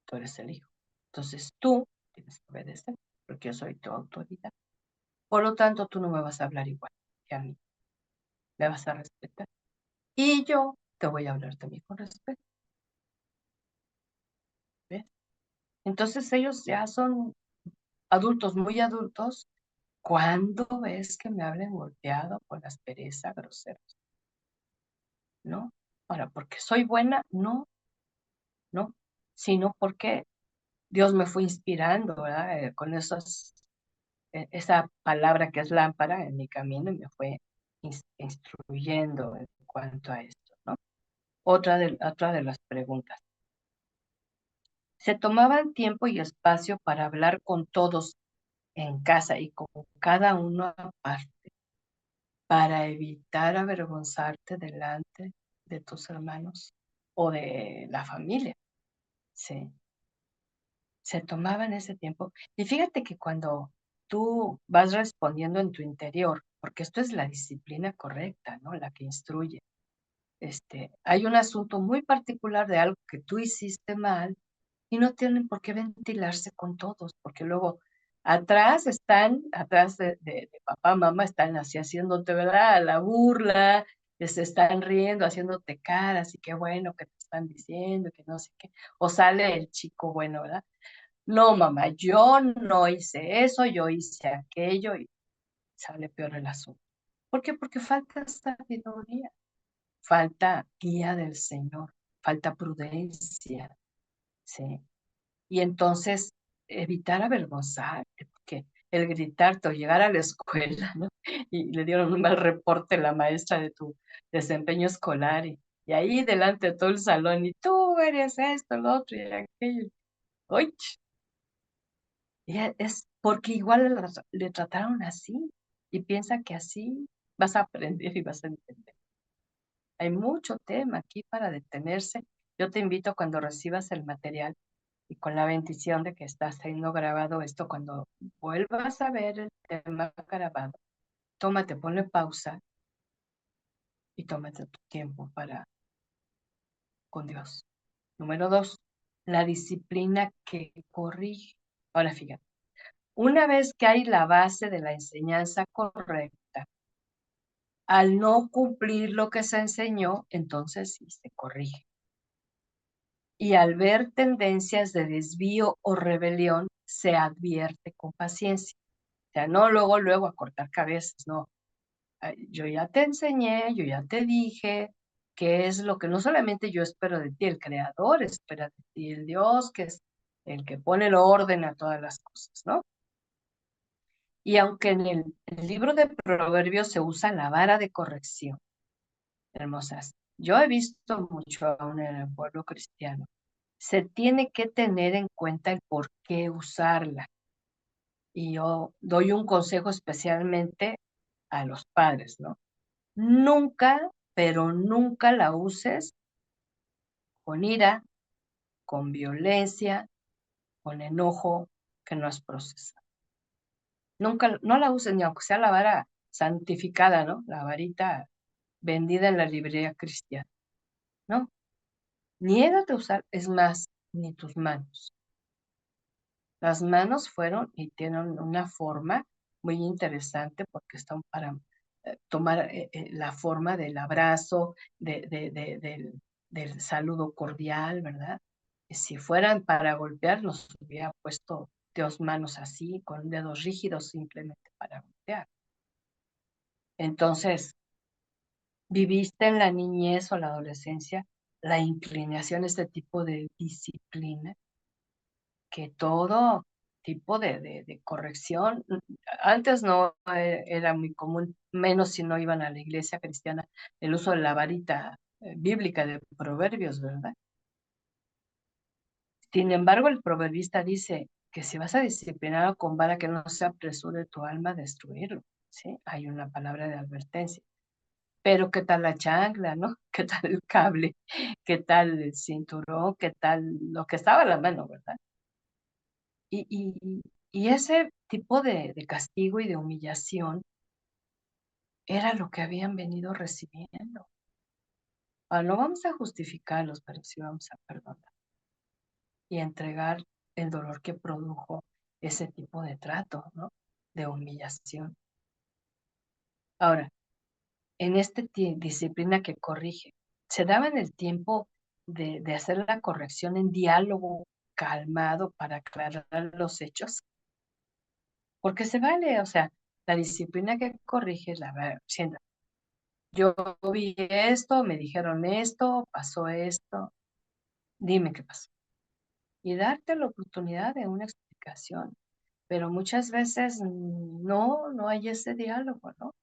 A: tú eres el hijo. Entonces tú tienes que obedecer, porque yo soy tu autoridad. Por lo tanto, tú no me vas a hablar igual que a mí, me vas a respetar. Y yo te voy a hablar también con respeto, ¿ves? Entonces ellos ya son adultos, muy adultos. ¿Cuándo ves que me hablen golpeado con aspereza, grosero? ¿No? Ahora, porque soy buena, no, no, sino porque Dios me fue inspirando, ¿verdad? Con esa palabra que es lámpara en mi camino y me fue instruyendo en cuanto a esto, ¿no? Otra de las preguntas. Se tomaban tiempo y espacio para hablar con todos en casa y con cada uno aparte, para evitar avergonzarte delante de tus hermanos o de la familia, ¿sí? Se tomaban ese tiempo. Y fíjate que cuando tú vas respondiendo en tu interior, porque esto es la disciplina correcta, ¿no? La que instruye. Hay un asunto muy particular de algo que tú hiciste mal y no tienen por qué ventilarse con todos, porque luego atrás de papá, mamá, están así haciéndote, ¿verdad? La burla, se están riendo, haciéndote caras y qué bueno que te están diciendo, que no sé qué. O sale el chico bueno, ¿verdad? No, mamá, yo no hice eso, yo hice aquello y sale peor el asunto. ¿Por qué? Porque falta sabiduría, falta guía del Señor, falta prudencia, ¿sí? Y entonces evitar avergonzarte, porque el gritarte o llegar a la escuela, ¿no? Y le dieron un mal reporte la maestra de tu desempeño escolar y ahí delante de todo el salón y tú eres esto, lo otro y aquello. ¡Uy! Y es porque igual le trataron así y piensa que así vas a aprender y vas a entender. Hay mucho tema aquí para detenerse. Yo te invito cuando recibas el material y con la bendición de que está siendo grabado esto, cuando vuelvas a ver el tema grabado, tómate, ponle pausa y tómate tu tiempo para con Dios. Número 2, la disciplina que corrige. Ahora fíjate, una vez que hay la base de la enseñanza correcta, al no cumplir lo que se enseñó, entonces sí se corrige. Y al ver tendencias de desvío o rebelión, se advierte con paciencia. O sea, no luego, luego a cortar cabezas, no. Yo ya te enseñé, yo ya te dije qué es lo que no solamente yo espero de ti, el Creador espera de ti, el Dios que es el que pone el orden a todas las cosas, ¿no? Y aunque en el libro de Proverbios se usa la vara de corrección, hermosas, yo he visto mucho aún en el pueblo cristiano, se tiene que tener en cuenta el por qué usarla. Y yo doy un consejo especialmente a los padres, ¿no? Nunca, pero nunca la uses con ira, con violencia, con enojo que no has procesado. Nunca, no la uses ni aunque sea la vara santificada, ¿no? La varita vendida en la librería cristiana, ¿no? Niégate a usar, es más, ni tus manos. Las manos fueron y tienen una forma muy interesante porque están para tomar la forma del abrazo, del saludo cordial, ¿verdad? Si fueran para golpear, nos hubiera puesto Dios manos así, con dedos rígidos simplemente para golpear. Entonces, ¿viviste en la niñez o la adolescencia la inclinación a este tipo de disciplina? Que todo tipo de corrección, antes no era muy común, menos si no iban a la iglesia cristiana, el uso de la varita bíblica de proverbios, ¿verdad? Sin embargo, el proverbista dice que si vas a disciplinar con vara, que no se apresure tu alma a destruirlo, ¿sí? Hay una palabra de advertencia. Pero ¿qué tal la chancla, no? ¿Qué tal el cable? ¿Qué tal el cinturón? ¿Qué tal lo que estaba a la mano, verdad? Y, y, y ese tipo de castigo y de humillación era lo que habían venido recibiendo. Ahora, no vamos a justificarlos, pero sí vamos a perdonar y entregar el dolor que produjo ese tipo de trato, ¿no? De humillación. Ahora, en esta disciplina que corrige, se daban el tiempo de hacer la corrección en diálogo calmado para aclarar los hechos, porque se vale, o sea, la disciplina que corrige, siendo, yo vi esto, me dijeron esto, pasó esto, dime qué pasó. Y darte la oportunidad de una explicación, pero muchas veces no hay ese diálogo, ¿no?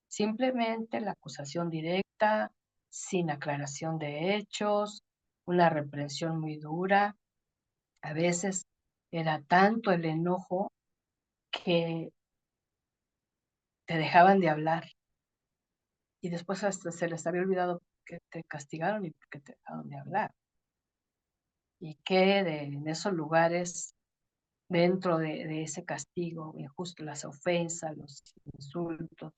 A: Simplemente la acusación directa, sin aclaración de hechos, una reprensión muy dura. A veces era tanto el enojo que te dejaban de hablar y después hasta se les había olvidado que te castigaron y por qué te dejaron de hablar. Y que en esos lugares, dentro de ese castigo injusto, las ofensas, los insultos,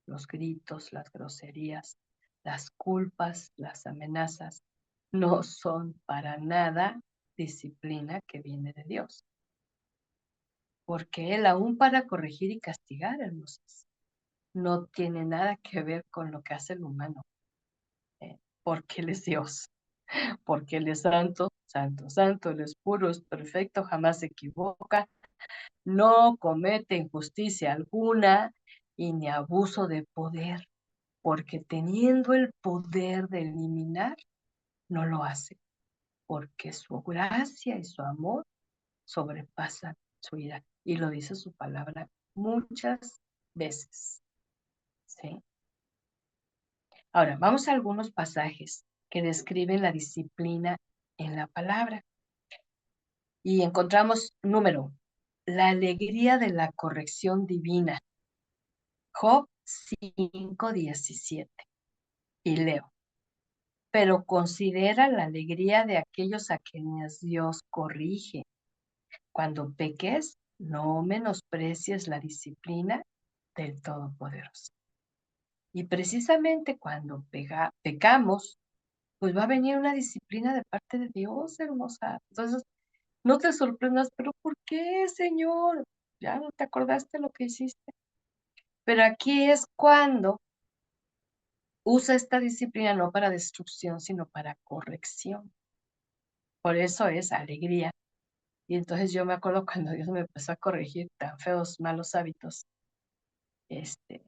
A: los gritos, las groserías, las culpas, las amenazas, no son para nada disciplina que viene de Dios. Porque Él, aún para corregir y castigar, hermosos, no tiene nada que ver con lo que hace el humano, porque Él es Dios, porque Él es santo, santo, santo, Él es puro, es perfecto, jamás se equivoca, no comete injusticia alguna y ni abuso de poder, porque teniendo el poder de eliminar, no lo hace, porque su gracia y su amor sobrepasan su ira. Y lo dice su palabra muchas veces. ¿Sí? Ahora, vamos a algunos pasajes que describen la disciplina en la palabra. Y encontramos, número, la alegría de la corrección divina. Job 5:17. Y leo, pero considera la alegría de aquellos a quienes Dios corrige. Cuando peques, no menosprecies la disciplina del Todopoderoso. Y precisamente cuando pecamos, pues va a venir una disciplina de parte de Dios, hermosa. Entonces, no te sorprendas, pero ¿por qué, Señor? Ya no te acordaste lo que hiciste. Pero aquí es cuando usa esta disciplina no para destrucción, sino para corrección. Por eso es alegría. Y entonces yo me acuerdo cuando Dios me empezó a corregir tan feos, malos hábitos, este,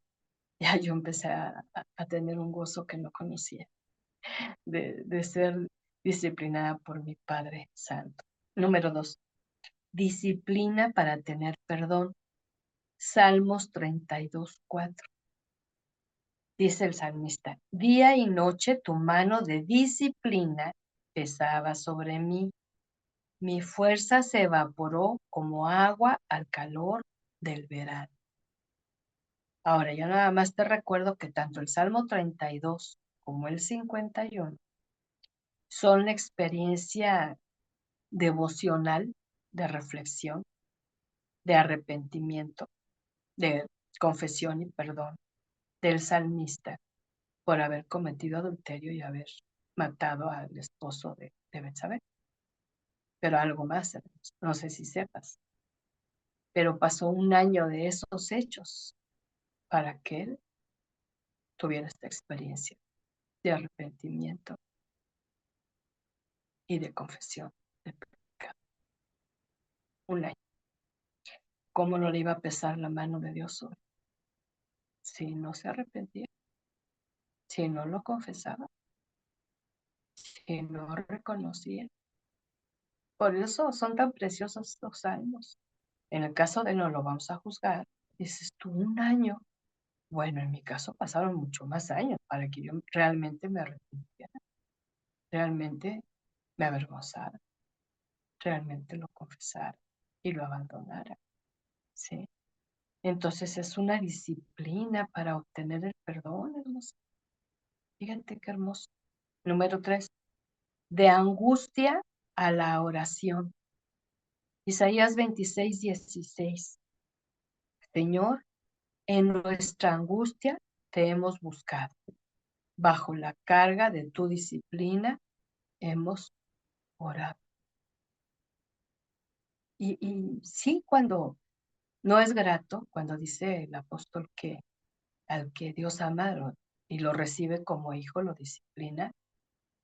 A: ya yo empecé a tener un gozo que no conocía, de ser disciplinada por mi Padre Santo. Número 2, disciplina para tener perdón. Salmos 32:4. Dice el salmista, día y noche tu mano de disciplina pesaba sobre mí. Mi fuerza se evaporó como agua al calor del verano. Ahora, yo nada más te recuerdo que tanto el Salmo 32 como el 51 son experiencia devocional, de reflexión, de arrepentimiento, de confesión y perdón del salmista por haber cometido adulterio y haber matado al esposo de Betsabé. Pero algo más, no sé si sepas, pero pasó un año de esos hechos para que él tuviera esta experiencia de arrepentimiento y de confesión de pecado. Un año. ¿Cómo no le iba a pesar la mano de Dios sobre él? Si no se arrepentía, si no lo confesaba, si no reconocía? Por eso son tan preciosos estos salmos. En el caso de no lo vamos a juzgar, dices tú un año. Bueno, en mi caso pasaron mucho más años para que yo realmente me arrepintiera, realmente me avergonzara, realmente lo confesara y lo abandonara, ¿sí? Entonces es una disciplina para obtener el perdón, hermoso. Fíjate qué hermoso. Número 3, de angustia a la oración. Isaías 26:16. Señor, en nuestra angustia te hemos buscado. Bajo la carga de tu disciplina hemos orado. Y sí, cuando no es grato, cuando dice el apóstol que al que Dios ama y lo recibe como hijo, lo disciplina,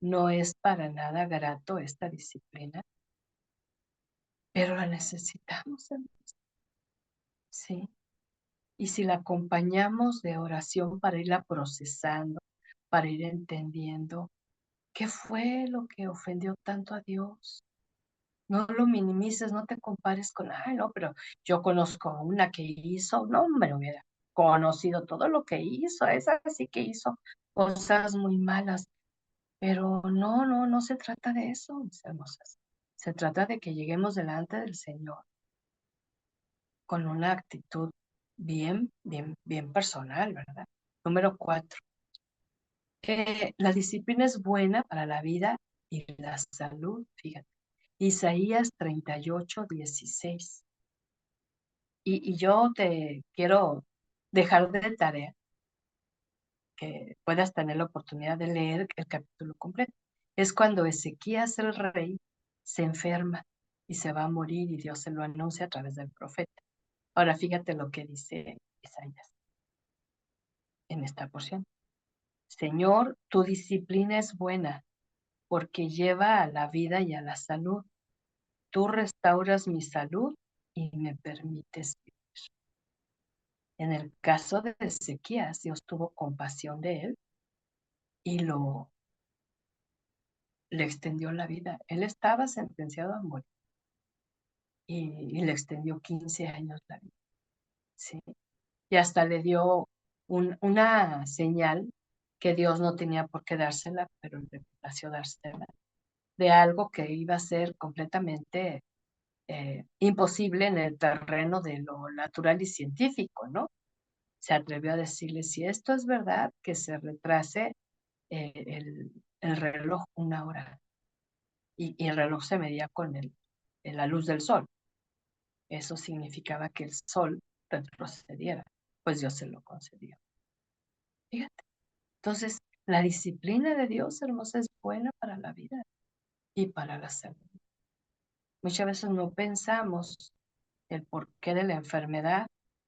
A: no es para nada grato esta disciplina, pero la necesitamos, sí. Y si la acompañamos de oración para irla procesando, para ir entendiendo qué fue lo que ofendió tanto a Dios. No lo minimices, no te compares con, ay, no, pero yo conozco a una que hizo, no me hubiera conocido todo lo que hizo, esa sí que hizo cosas muy malas, pero no se trata de eso, mis hermosas. Se trata de que lleguemos delante del Señor con una actitud bien personal, ¿verdad? Número 4. La disciplina es buena para la vida y la salud, fíjate. Isaías 38:16. Y yo te quiero dejar de tarea que puedas tener la oportunidad de leer el capítulo completo. Es cuando Ezequías el rey se enferma y se va a morir y Dios se lo anuncia a través del profeta. Ahora fíjate lo que dice Isaías en esta porción. Señor, tu disciplina es buena porque lleva a la vida y a la salud. Tú restauras mi salud y me permites vivir. En el caso de Ezequías, Dios tuvo compasión de él y le extendió la vida. Él estaba sentenciado a morir y le extendió 15 años la vida, ¿sí? Y hasta le dio una señal que Dios no tenía por qué dársela, pero le plació dársela, de algo que iba a ser completamente imposible en el terreno de lo natural y científico, ¿no? Se atrevió a decirle, si esto es verdad, que se retrase el reloj una hora. Y el reloj se medía con la luz del sol. Eso significaba que el sol retrocediera, pues Dios se lo concedió. Fíjate. Entonces, la disciplina de Dios, hermosa, es buena para la vida y para la salud. Muchas veces no pensamos el porqué de la enfermedad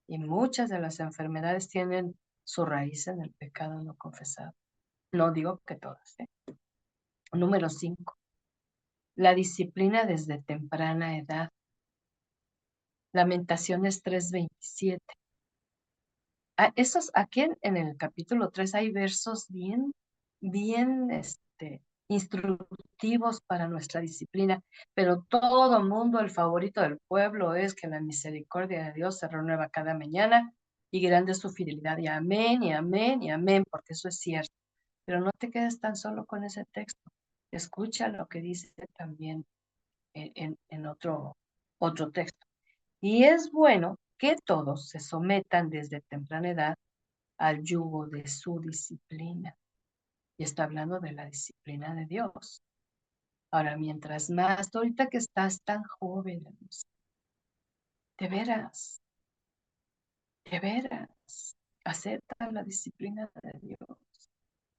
A: y muchas de las enfermedades tienen su raíz en el pecado no confesado. No digo que todas, ¿eh? Número 5. La disciplina desde temprana edad. Lamentaciones 3:27. Aquí en el capítulo 3 hay versos bien instructivos para nuestra disciplina, pero todo mundo, el favorito del pueblo es que la misericordia de Dios se renueva cada mañana y grande es su fidelidad. Y amén, y amén, y amén, porque eso es cierto. Pero no te quedes tan solo con ese texto. Escucha lo que dice también en otro texto. Y es bueno que todos se sometan desde temprana edad al yugo de su disciplina. Y está hablando de la disciplina de Dios. Ahora, mientras más, tú ahorita que estás tan joven, de veras, acepta la disciplina de Dios.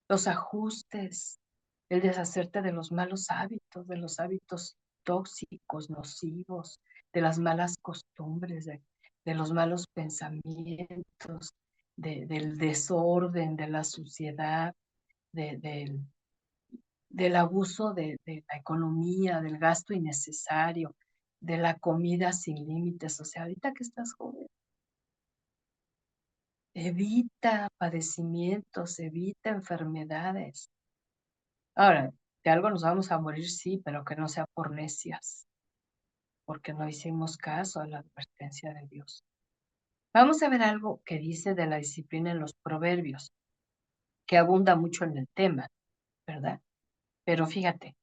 A: Los ajustes, el deshacerte de los malos hábitos, de los hábitos tóxicos, nocivos, de las malas costumbres, de los malos pensamientos, del desorden, de la suciedad, del abuso de la economía, del gasto innecesario, de la comida sin límites. O sea, ahorita que estás joven, evita padecimientos, evita enfermedades. Ahora, de algo nos vamos a morir, sí, pero que no sea por necias, porque no hicimos caso a la advertencia de Dios. Vamos a ver algo que dice de la disciplina en los proverbios, que abunda mucho en el tema, ¿verdad? Pero fíjate,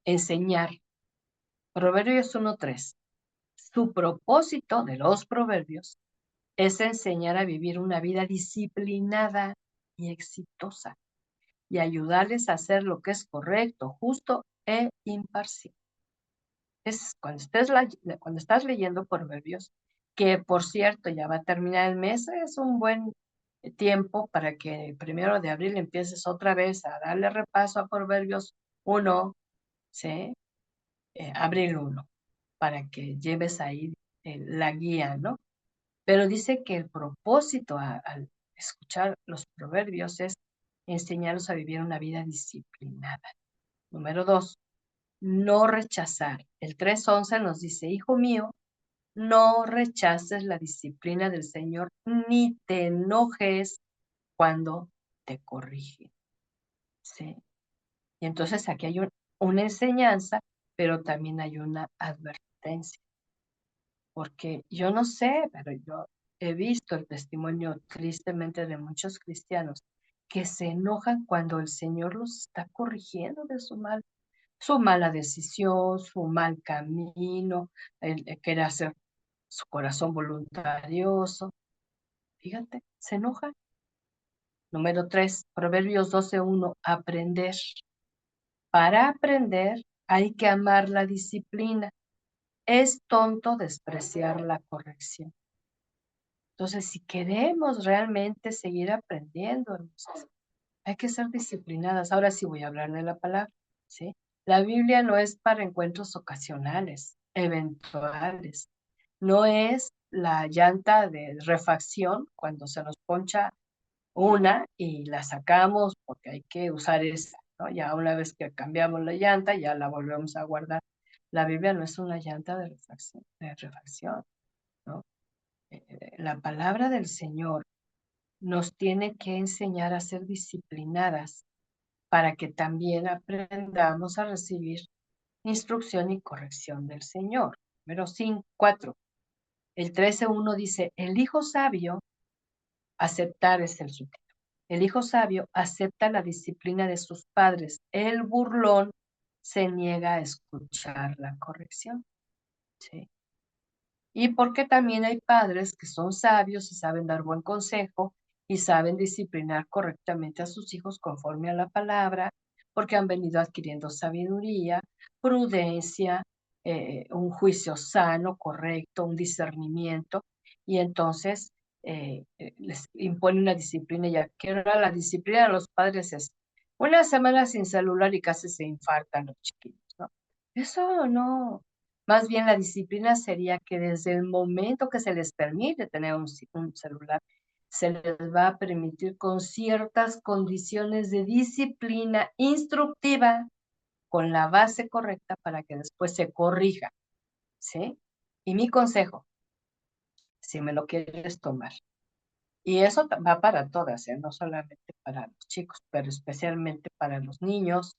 A: enseñar. Proverbios 1:3. Su propósito de los proverbios es enseñar a vivir una vida disciplinada y exitosa y ayudarles a hacer lo que es correcto, justo e imparcial. Es cuando estás leyendo proverbios, que por cierto ya va a terminar el mes, es un buen tiempo para que el 1 de abril empieces otra vez a darle repaso a Proverbios 1, ¿sí? Abril 1, para que lleves ahí la guía, ¿no? Pero dice que el propósito al escuchar los proverbios es enseñarlos a vivir una vida disciplinada. Número 2, no rechazar. El 3:11 nos dice, hijo mío, no rechaces la disciplina del Señor, ni te enojes cuando te corrige. ¿Sí? Y entonces aquí hay una enseñanza, pero también hay una advertencia. Porque yo no sé, pero yo he visto el testimonio tristemente de muchos cristianos que se enojan cuando el Señor los está corrigiendo de su mala decisión, su mal camino, el querer hacer su corazón voluntarioso. Fíjate, se enojan. Número 3, Proverbios 12:1, aprender. Para aprender hay que amar la disciplina. Es tonto despreciar la corrección. Entonces, si queremos realmente seguir aprendiendo, hermosas, hay que ser disciplinadas. Ahora sí voy a hablar de la palabra, ¿sí? La Biblia no es para encuentros ocasionales, eventuales. No es la llanta de refacción cuando se nos poncha una y la sacamos porque hay que usar esa, ¿no? Ya una vez que cambiamos la llanta, ya la volvemos a guardar. La Biblia no es una llanta de refacción, ¿no? La palabra del Señor nos tiene que enseñar a ser disciplinadas para que también aprendamos a recibir instrucción y corrección del Señor. Número 4. El 13:1 dice, el hijo sabio, aceptar es el subtítulo. El hijo sabio acepta la disciplina de sus padres. El burlón se niega a escuchar la corrección. ¿Sí? Y porque también hay padres que son sabios y saben dar buen consejo y saben disciplinar correctamente a sus hijos conforme a la palabra, porque han venido adquiriendo sabiduría, prudencia, un juicio sano, correcto, un discernimiento, y entonces les impone una disciplina. Ya que ahora la disciplina de los padres es una semana sin celular y casi se infartan los chiquitos, ¿no? Eso no. Más bien la disciplina sería que desde el momento que se les permite tener un celular, se les va a permitir con ciertas condiciones de disciplina instructiva, con la base correcta para que después se corrija, ¿sí? Y mi consejo, si me lo quieres tomar, y eso va para todas, no solamente para los chicos, pero especialmente para los niños.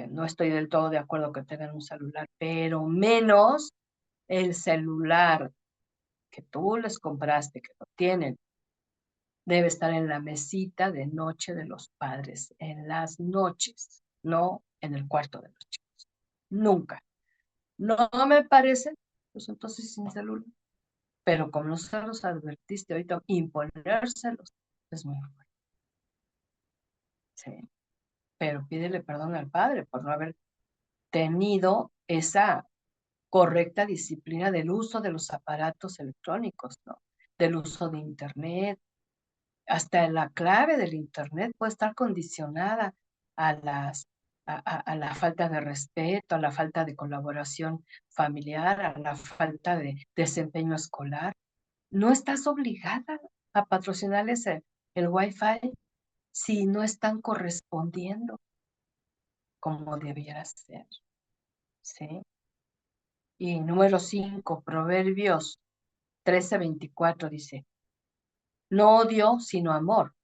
A: No estoy del todo de acuerdo que tengan un celular, pero menos el celular que tú les compraste, que lo tienen, debe estar en la mesita de noche de los padres, en las noches, no en el cuarto de los chicos. Nunca. No me parece, pues entonces sin celular. Pero como no se los advertiste ahorita, imponérselos es muy fuerte. Sí. Pero pídele perdón al Padre por no haber tenido esa correcta disciplina del uso de los aparatos electrónicos, ¿no? Del uso de Internet. Hasta la clave del Internet puede estar condicionada a a la falta de respeto, a la falta de colaboración familiar, a la falta de desempeño escolar. No estás obligada a patrocinarles el Wi-Fi si no están correspondiendo como debiera ser, ¿sí? Y número 5, Proverbios 13:24 dice, no odio, sino amor.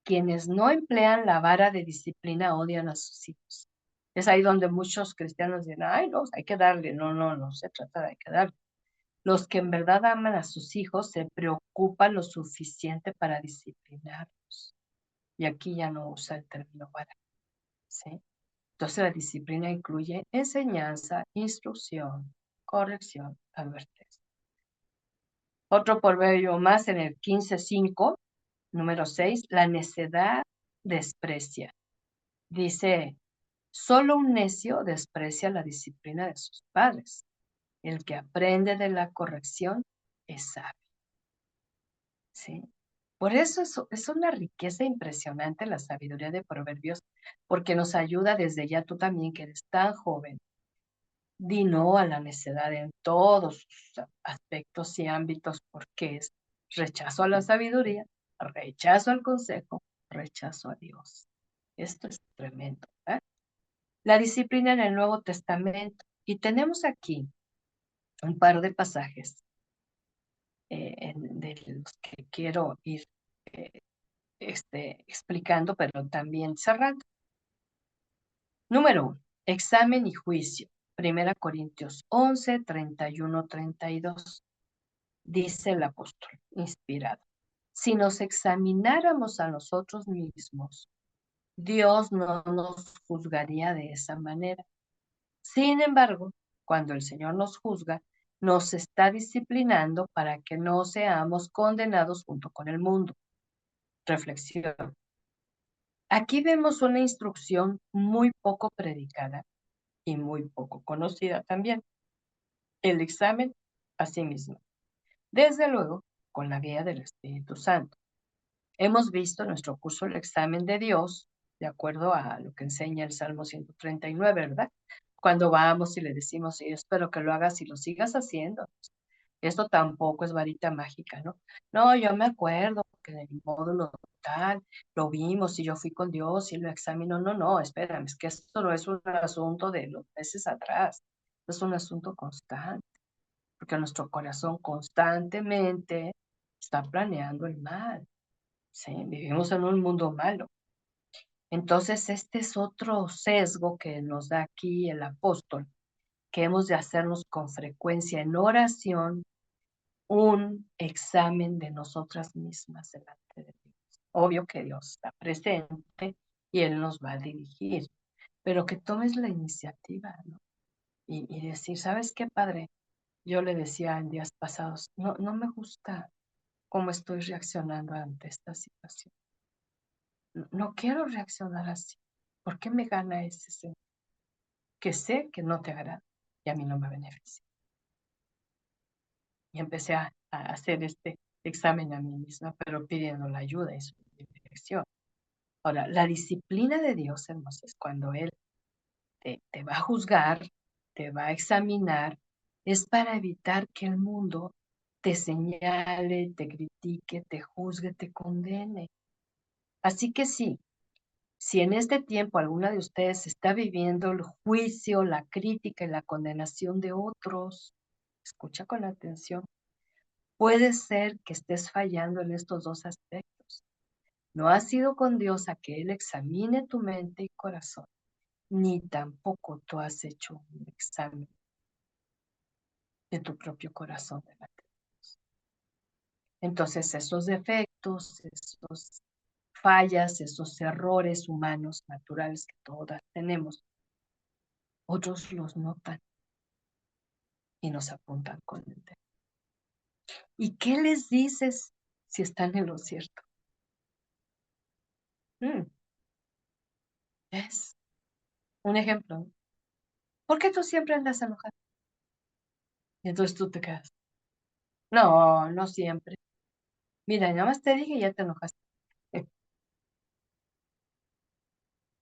A: Quienes no emplean la vara de disciplina odian a sus hijos. Es ahí donde muchos cristianos dicen, ay, no, hay que darle. No, no, no se trata de hay que darle. Los que en verdad aman a sus hijos se preocupan lo suficiente para disciplinarlos. Y aquí ya no usa el término vara, ¿sí? Entonces la disciplina incluye enseñanza, instrucción, corrección, advertencia. Otro proverbio más en el 15:5, número 6, la necedad desprecia. Dice, solo un necio desprecia la disciplina de sus padres. El que aprende de la corrección es sabio. ¿Sí? Por eso es una riqueza impresionante la sabiduría de Proverbios, porque nos ayuda desde ya tú también que eres tan joven. Di no a la necedad en todos sus aspectos y ámbitos, porque es rechazo a la sabiduría, rechazo al consejo, rechazo a Dios. Esto es tremendo, ¿eh? La disciplina en el Nuevo Testamento. Y tenemos aquí un par de pasajes de los que quiero ir eh, explicando, pero también cerrando. Número 1, examen y juicio. 1 Corintios 11, 31, 32. Dice el apóstol, inspirado. Si nos examináramos a nosotros mismos, Dios no nos juzgaría de esa manera. Sin embargo, cuando el Señor nos juzga, nos está disciplinando para que no seamos condenados junto con el mundo. Reflexión. Aquí vemos una instrucción muy poco predicada y muy poco conocida también. El examen a sí mismo. Desde luego, con la guía del Espíritu Santo. Hemos visto en nuestro curso el examen de Dios, de acuerdo a lo que enseña el Salmo 139, ¿verdad? Cuando vamos y le decimos, sí, espero que lo hagas y lo sigas haciendo. Esto tampoco es varita mágica, ¿no? No, yo me acuerdo que en el módulo tal lo vimos y yo fui con Dios y lo examinó. No, no, espérame, es que esto no es un asunto de los meses atrás, es un asunto constante, porque nuestro corazón constantemente está planeando el mal. Sí, vivimos en un mundo malo. Entonces, este es otro sesgo que nos da aquí el apóstol, que hemos de hacernos con frecuencia en oración un examen de nosotras mismas delante de Dios. Obvio que Dios está presente y Él nos va a dirigir, pero que tomes la iniciativa, ¿no? Y decir, ¿sabes qué, Padre? Yo le decía en días pasados, no, no me gusta cómo estoy reaccionando ante esta situación. No quiero reaccionar así. ¿Por qué me gana ese sentido? Que sé que no te agrada y a mí no me beneficia. Y empecé a hacer este examen a mí misma, pero pidiendo la ayuda y su dirección. Ahora, la disciplina de Dios, hermosos, es cuando Él te va a juzgar, te va a examinar, es para evitar que el mundo te señale, te critique, te juzgue, te condene. Así que sí, si en este tiempo alguna de ustedes está viviendo el juicio, la crítica y la condenación de otros, escucha con atención, puede ser que estés fallando en estos dos aspectos. No has ido con Dios a que Él examine tu mente y corazón, ni tampoco tú has hecho un examen de tu propio corazón delante de Dios. Entonces, esos defectos, esos fallas, esos errores humanos, naturales que todas tenemos, otros los notan y nos apuntan con el dedo. ¿Y qué les dices si están en lo cierto? Es un ejemplo. ¿Por qué tú siempre andas enojado? Y entonces tú te quedas. No, no siempre. Mira, nada más te dije y ya te enojaste.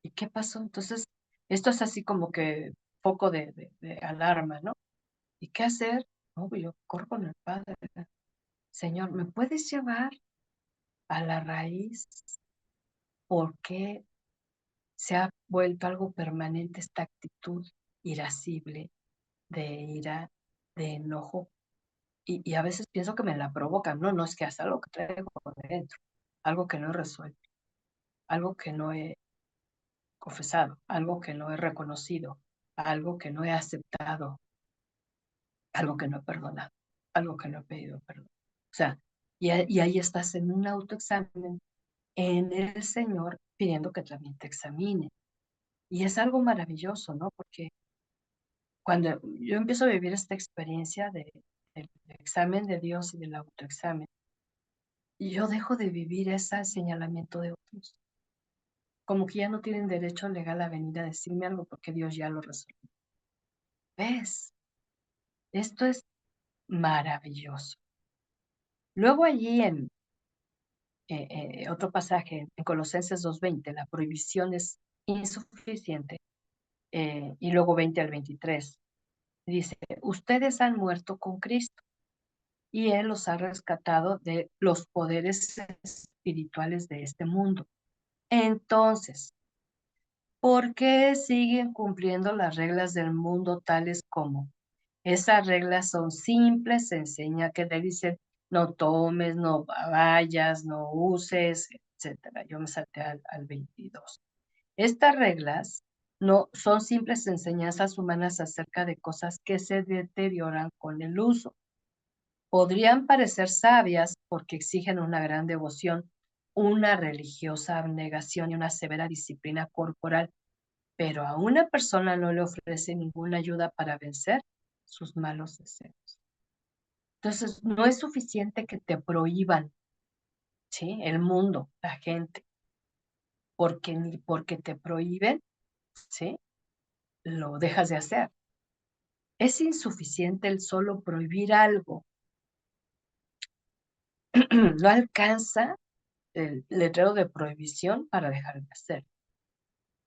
A: ¿Y qué pasó? Entonces, esto es así como que foco de alarma, ¿no? ¿Y qué hacer? No, pues yo corro con el Padre. Señor, ¿me puedes llevar a la raíz? ¿Por qué se ha vuelto algo permanente esta actitud irascible, de ira, de enojo? Y a veces pienso que me la provocan. No, no es que hasta algo que traigo por dentro, algo que no he resuelto, algo que no he confesado, algo que no he reconocido, algo que no he aceptado, algo que no he perdonado, algo que no he pedido perdón. O sea, y ahí estás en un autoexamen en el Señor pidiendo que también te examine. Y es algo maravilloso, ¿no? Porque cuando yo empiezo a vivir esta experiencia del examen de Dios y del autoexamen, y yo dejo de vivir ese señalamiento de otros. Como que ya no tienen derecho legal a venir a decirme algo porque Dios ya lo resolvió. ¿Ves? Esto es maravilloso. Luego allí en otro pasaje, en Colosenses 2:20, la prohibición es insuficiente. Y luego 20 al 23, dice, ustedes han muerto con Cristo y Él los ha rescatado de los poderes espirituales de este mundo. Entonces, ¿por qué siguen cumpliendo las reglas del mundo tales como? Esas reglas son simples, se enseña que te dicen no tomes, no vayas, no uses, etcétera. Yo me salté al 22. Estas reglas no son simples enseñanzas humanas acerca de cosas que se deterioran con el uso. Podrían parecer sabias porque exigen una gran devoción, una religiosa abnegación y una severa disciplina corporal, pero a una persona no le ofrece ninguna ayuda para vencer sus malos deseos. Entonces, no es suficiente que te prohíban, ¿sí? El mundo, la gente, porque ni porque te prohíben, ¿sí? Lo dejas de hacer. Es insuficiente el solo prohibir algo. No alcanza el letrero de prohibición para dejar de hacer.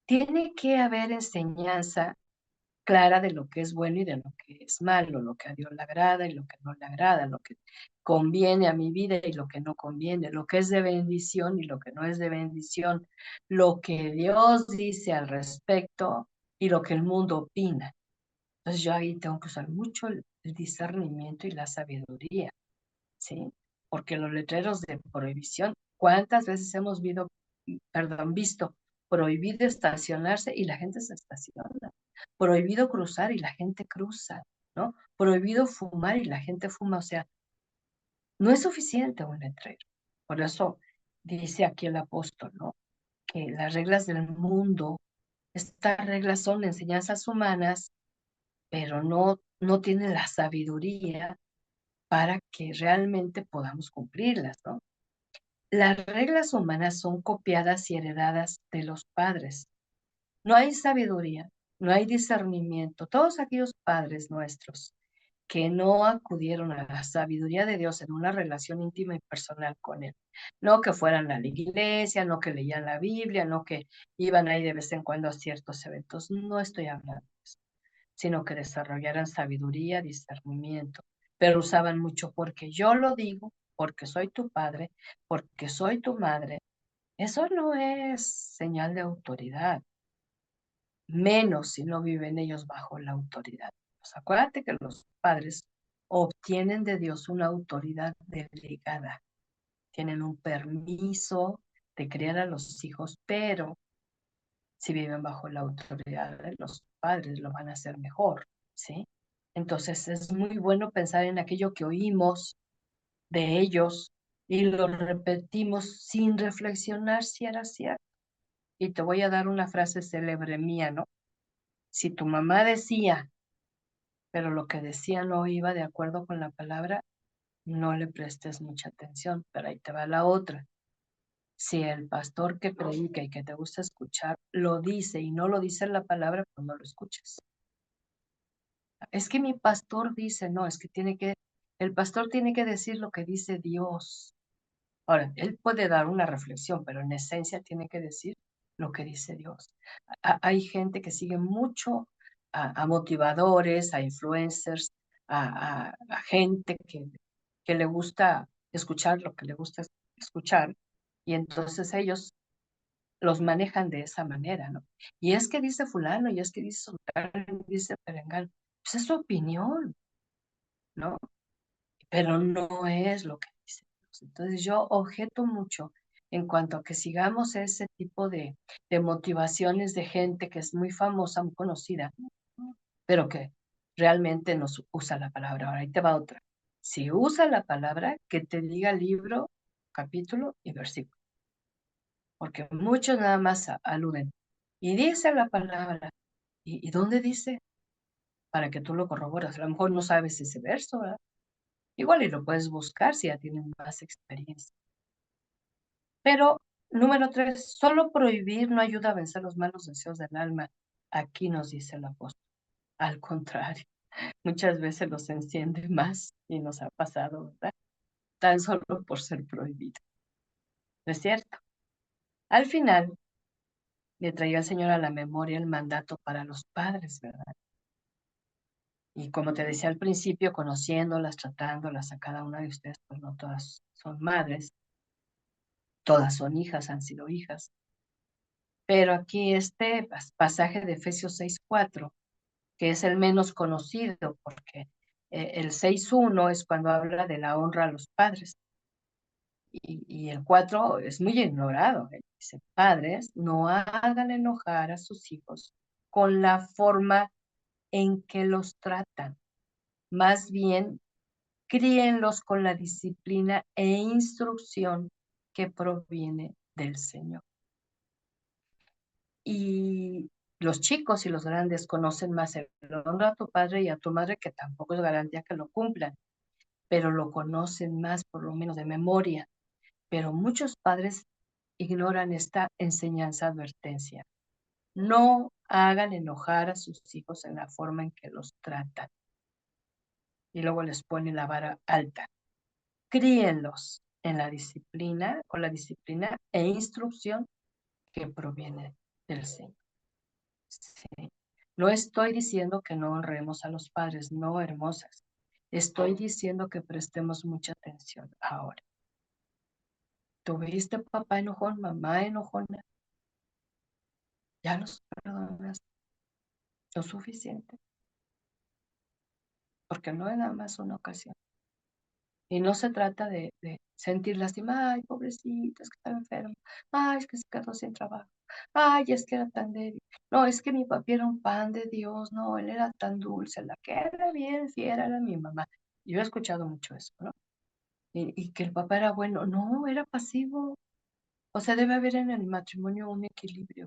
A: Tiene que haber enseñanza clara de lo que es bueno y de lo que es malo, lo que a Dios le agrada y lo que no le agrada, lo que conviene a mi vida y lo que no conviene, lo que es de bendición y lo que no es de bendición, lo que Dios dice al respecto y lo que el mundo opina. Entonces yo ahí tengo que usar mucho el discernimiento y la sabiduría, ¿sí? Porque los letreros de prohibición, ¿cuántas veces hemos visto prohibido estacionarse y la gente se estaciona? Prohibido cruzar y la gente cruza, ¿no? Prohibido fumar y la gente fuma. O sea, no es suficiente un letrero. Por eso dice aquí el apóstol, ¿no? Que las reglas del mundo, estas reglas son enseñanzas humanas, pero no tienen la sabiduría para que realmente podamos cumplirlas, ¿no? Las reglas humanas son copiadas y heredadas de los padres. No hay sabiduría, no hay discernimiento. Todos aquellos padres nuestros que no acudieron a la sabiduría de Dios en una relación íntima y personal con Él. No que fueran a la iglesia, no que leían la Biblia, no que iban ahí de vez en cuando a ciertos eventos. No estoy hablando de eso, sino que desarrollaran sabiduría, discernimiento, pero usaban mucho porque yo lo digo, porque soy tu padre, porque soy tu madre. Eso no es señal de autoridad, menos si no viven ellos bajo la autoridad. Pues acuérdate que los padres obtienen de Dios una autoridad delegada, tienen un permiso de criar a los hijos, pero si viven bajo la autoridad de los padres lo van a hacer mejor, ¿sí? Entonces es muy bueno pensar en aquello que oímos de ellos y lo repetimos sin reflexionar si era cierto. Y te voy a dar una frase célebre mía, ¿no? Si tu mamá decía, pero lo que decía no iba de acuerdo con la palabra, no le prestes mucha atención, pero ahí te va la otra. Si el pastor que predica y que te gusta escuchar lo dice y no lo dice la palabra, pues no lo escuches. Es que mi pastor dice, no, es que el pastor tiene que decir lo que dice Dios. Ahora, él puede dar una reflexión, pero en esencia tiene que decir lo que dice Dios. Hay gente que sigue mucho a motivadores, a influencers, a gente que le gusta escuchar lo que le gusta escuchar, y entonces ellos los manejan de esa manera, ¿no? Y es que dice fulano, y es que dice sultano, dice perengano. Pues es su opinión, ¿no? Pero no es lo que dice Dios. Entonces yo objeto mucho en cuanto a que sigamos ese tipo de motivaciones de gente que es muy famosa, muy conocida, pero que realmente no usa la palabra. Ahora ahí te va otra. Si usa la palabra, que te diga libro, capítulo y versículo. Porque muchos nada más aluden. Y dice la palabra. ¿Y dónde dice? Para que tú lo corroboras. A lo mejor no sabes ese verso, ¿verdad? Igual y lo puedes buscar si ya tienen más experiencia. Pero, número 3, solo prohibir no ayuda a vencer los malos deseos del alma. Aquí nos dice el apóstol. Al contrario, muchas veces los enciende más y nos ha pasado, ¿verdad? Tan solo por ser prohibido. ¿No es cierto? Al final, le traía el Señor a la memoria el mandato para los padres, ¿verdad? Y como te decía al principio, conociéndolas, tratándolas a cada una de ustedes, pues no todas son madres, todas son hijas, han sido hijas. Pero aquí este pasaje de Efesios 6:4, que es el menos conocido, porque el 6:1 es cuando habla de la honra a los padres. Y el 4 es muy ignorado. Dice, padres, no hagan enojar a sus hijos con la forma en que los tratan. Más bien, críenlos con la disciplina e instrucción que proviene del Señor. Y los chicos y los grandes conocen más el honra a tu padre y a tu madre, que tampoco es garantía que lo cumplan, pero lo conocen más, por lo menos de memoria. Pero muchos padres ignoran esta enseñanza advertencia. No hagan enojar a sus hijos en la forma en que los tratan. Y luego les pone la vara alta. Críenlos en la disciplina, con la disciplina e instrucción que proviene del Señor. Sí. No estoy diciendo que no honremos a los padres, no, hermosas. Estoy diciendo que prestemos mucha atención ahora. ¿Tuviste papá enojón, mamá enojona? ¿Ya los perdonas? Lo suficiente. Porque no es nada más una ocasión. Y no se trata de sentir lástima. Ay, pobrecito, es que estaba enfermo. Ay, es que se quedó sin trabajo. Ay, es que era tan débil. No, es que mi papi era un pan de Dios. No, él era tan dulce. La que era bien fiera era mi mamá. Yo he escuchado mucho eso, ¿no? Y que el papá era bueno. No, era pasivo. O sea, debe haber en el matrimonio un equilibrio,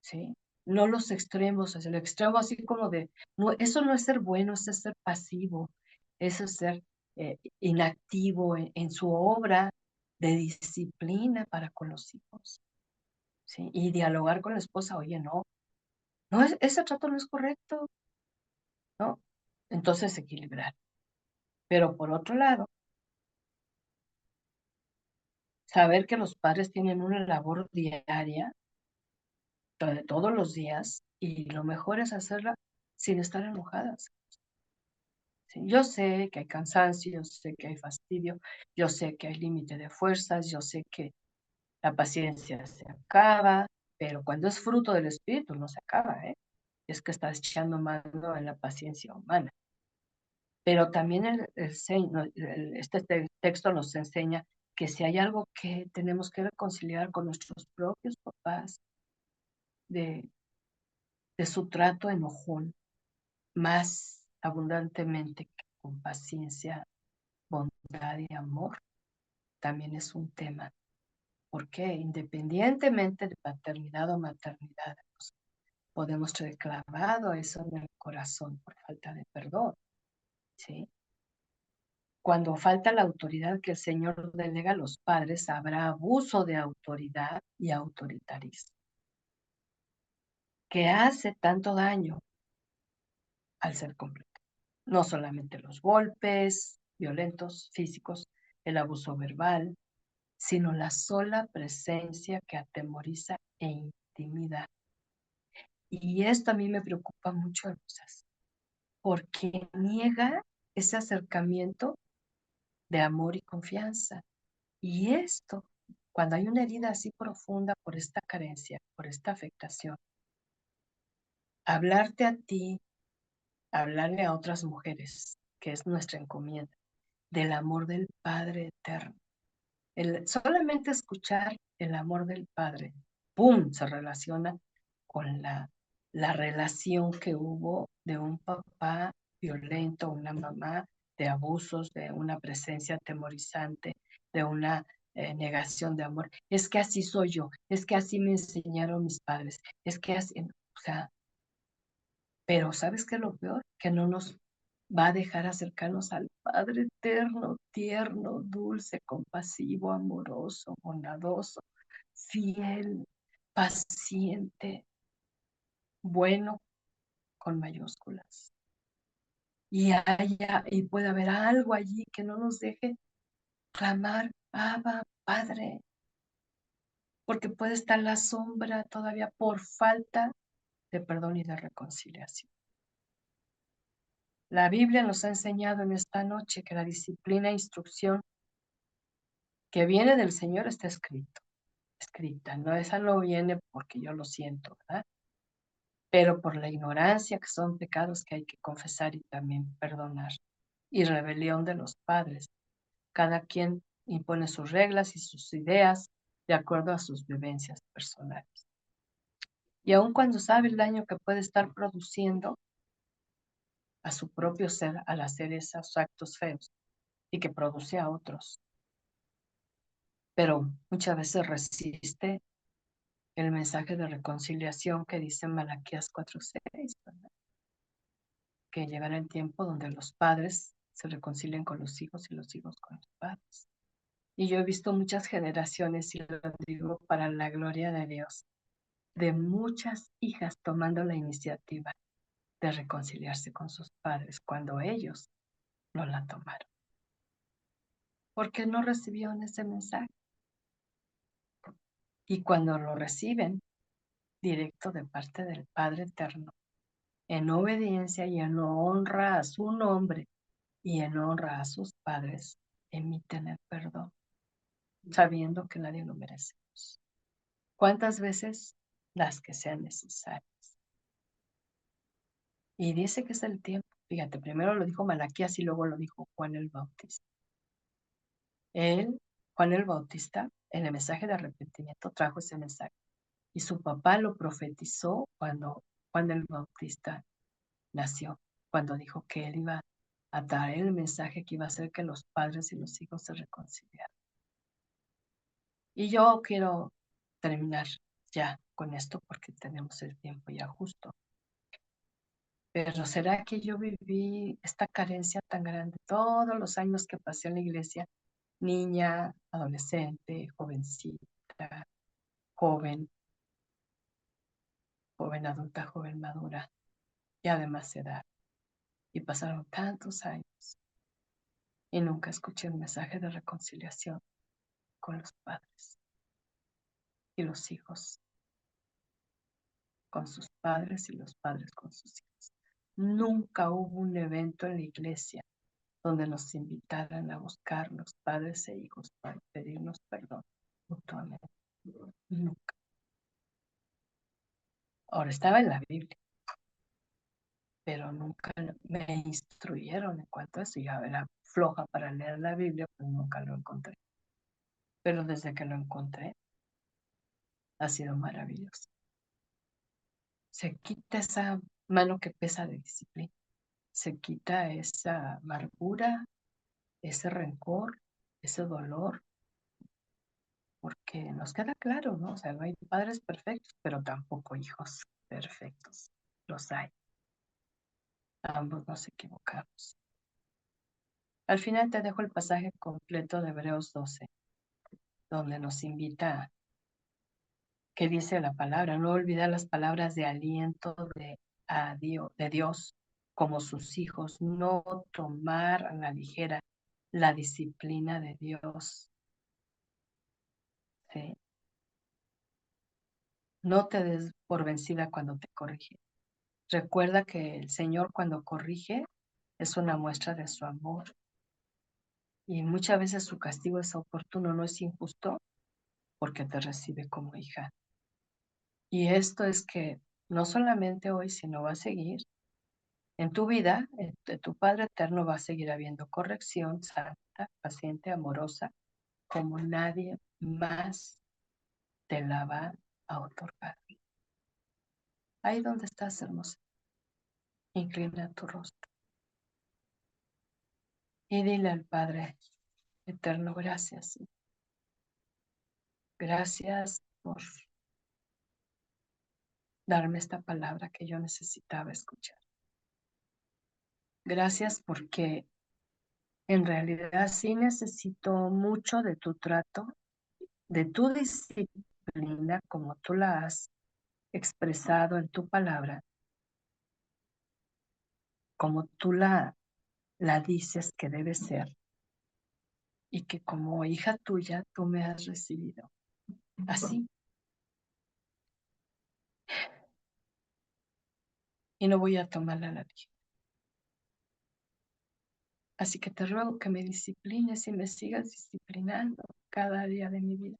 A: ¿sí? No los extremos, el extremo así como de, no, eso no es ser bueno, eso es ser pasivo, eso es ser inactivo en su obra de disciplina para con los hijos, ¿sí? Y dialogar con la esposa, oye, no, no, ese trato no es correcto, ¿no? Entonces equilibrar. Pero por otro lado, saber que los padres tienen una labor diaria, de todos los días, y lo mejor es hacerla sin estar enojadas. Sí, yo sé que hay cansancio, yo sé que hay fastidio, yo sé que hay límite de fuerzas, yo sé que la paciencia se acaba, pero cuando es fruto del espíritu no se acaba, ¿eh? Es que estás echando mano en la paciencia humana. Pero también este texto nos enseña que si hay algo que tenemos que reconciliar con nuestros propios papás, de, de su trato enojón, más abundantemente que con paciencia, bondad y amor, también es un tema, porque independientemente de paternidad o maternidad, pues, podemos tener clavado eso en el corazón por falta de perdón, ¿sí? cuando falta la autoridad que el Señor delega a los padres, habrá abuso de autoridad y autoritarismo, que hace tanto daño al ser completo. No solamente los golpes violentos, físicos, el abuso verbal, sino la sola presencia que atemoriza e intimida. Y esto a mí me preocupa mucho, hermosas, porque niega ese acercamiento de amor y confianza. Y esto, cuando hay una herida así profunda por esta carencia, por esta afectación, hablarte a ti, hablarle a otras mujeres, que es nuestra encomienda, del amor del Padre eterno. Solamente escuchar el amor del Padre, ¡pum!, se relaciona con la relación que hubo de un papá violento, una mamá de abusos, de una presencia atemorizante, de una negación de amor. Es que así soy yo, es que así me enseñaron mis padres, es que así, o sea, pero ¿sabes qué es lo peor? Que no nos va a dejar acercarnos al Padre eterno, tierno, dulce, compasivo, amoroso, bondadoso, fiel, paciente, bueno, con mayúsculas. Y puede haber algo allí que no nos deje clamar, Abba, Padre, porque puede estar la sombra todavía por falta de perdón y de reconciliación. La Biblia nos ha enseñado en esta noche que la disciplina e instrucción que viene del Señor está escrita, no, esa no viene porque yo lo siento, ¿verdad? Pero por la ignorancia, que son pecados que hay que confesar y también perdonar, y rebelión de los padres. Cada quien impone sus reglas y sus ideas de acuerdo a sus vivencias personales. Y aun cuando sabe el daño que puede estar produciendo a su propio ser al hacer esos actos feos y que produce a otros, pero muchas veces resiste el mensaje de reconciliación que dice Malaquías 4:6, ¿verdad? Que llegará el tiempo donde los padres se reconcilien con los hijos y los hijos con los padres. Y yo he visto muchas generaciones, y lo digo para la gloria de Dios, de muchas hijas tomando la iniciativa de reconciliarse con sus padres cuando ellos no la tomaron. Porque no recibieron ese mensaje. Y cuando lo reciben directo de parte del Padre Eterno, en obediencia y en honra a su nombre y en honra a sus padres, emiten el perdón, sabiendo que nadie lo merecemos. ¿Cuántas veces? Las que sean necesarias. Y dice que es el tiempo. Fíjate, primero lo dijo Malaquías y luego lo dijo Juan el Bautista. Juan el Bautista, en el mensaje de arrepentimiento trajo ese mensaje. Y su papá lo profetizó cuando Juan el Bautista nació, cuando dijo que él iba a traer el mensaje que iba a hacer que los padres y los hijos se reconciliaran. Y yo quiero terminar ya con esto porque tenemos el tiempo ya justo. Pero ¿será que yo viví esta carencia tan grande todos los años que pasé en la iglesia? Niña, adolescente, jovencita, joven, joven adulta, joven madura, y además edad. Y pasaron tantos años y nunca escuché un mensaje de reconciliación con los padres y los hijos con sus padres y los padres con sus hijos. Nunca hubo un evento en la iglesia donde nos invitaran a buscar los padres e hijos para pedirnos perdón mutuamente. Nunca. Ahora estaba en la Biblia, pero nunca me instruyeron en cuanto a eso. Yo era floja para leer la Biblia, pues nunca lo encontré. Pero desde que lo encontré, ha sido maravilloso. Se quita esa mano que pesa de disciplina, se quita esa amargura, ese rencor, ese dolor, porque nos queda claro, ¿no? O sea, no hay padres perfectos, pero tampoco hijos perfectos. Los hay. Ambos nos equivocamos. Al final te dejo el pasaje completo de Hebreos 12, donde nos invita, que dice la palabra, no olvidar las palabras de aliento de Dios como sus hijos, no tomar a la ligera la disciplina de Dios. ¿Sí? No te des por vencida cuando te corrige. Recuerda que el Señor cuando corrige es una muestra de su amor y muchas veces su castigo es oportuno, no es injusto porque te recibe como hija. Y esto es que no solamente hoy, sino va a seguir en tu vida, de tu Padre Eterno va a seguir habiendo corrección santa, paciente, amorosa, como nadie más te la va a otorgar. Ahí donde estás, hermosa, inclina tu rostro y dile al Padre Eterno, gracias. Gracias por darme esta palabra que yo necesitaba escuchar. Gracias porque en realidad sí necesito mucho de tu trato, de tu disciplina, como tú la has expresado en tu palabra, como tú la dices que debe ser, y que como hija tuya tú me has recibido. Así. Y no voy a tomarla a la ligera. Así que te ruego que me disciplines y me sigas disciplinando cada día de mi vida.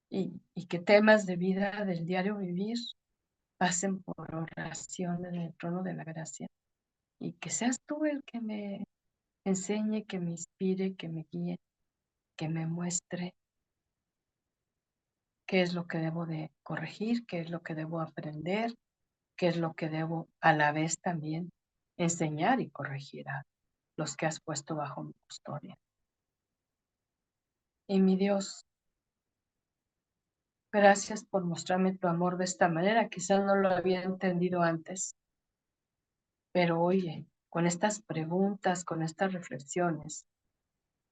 A: Y que temas de vida del diario vivir pasen por oración en el trono de la gracia. Y que seas tú el que me enseñe, que me inspire, que me guíe, que me muestre qué es lo que debo de corregir, qué es lo que debo aprender, qué es lo que debo a la vez también enseñar y corregir a los que has puesto bajo mi custodia. Y mi Dios, gracias por mostrarme tu amor de esta manera. Quizás no lo había entendido antes, pero oye, con estas preguntas, con estas reflexiones,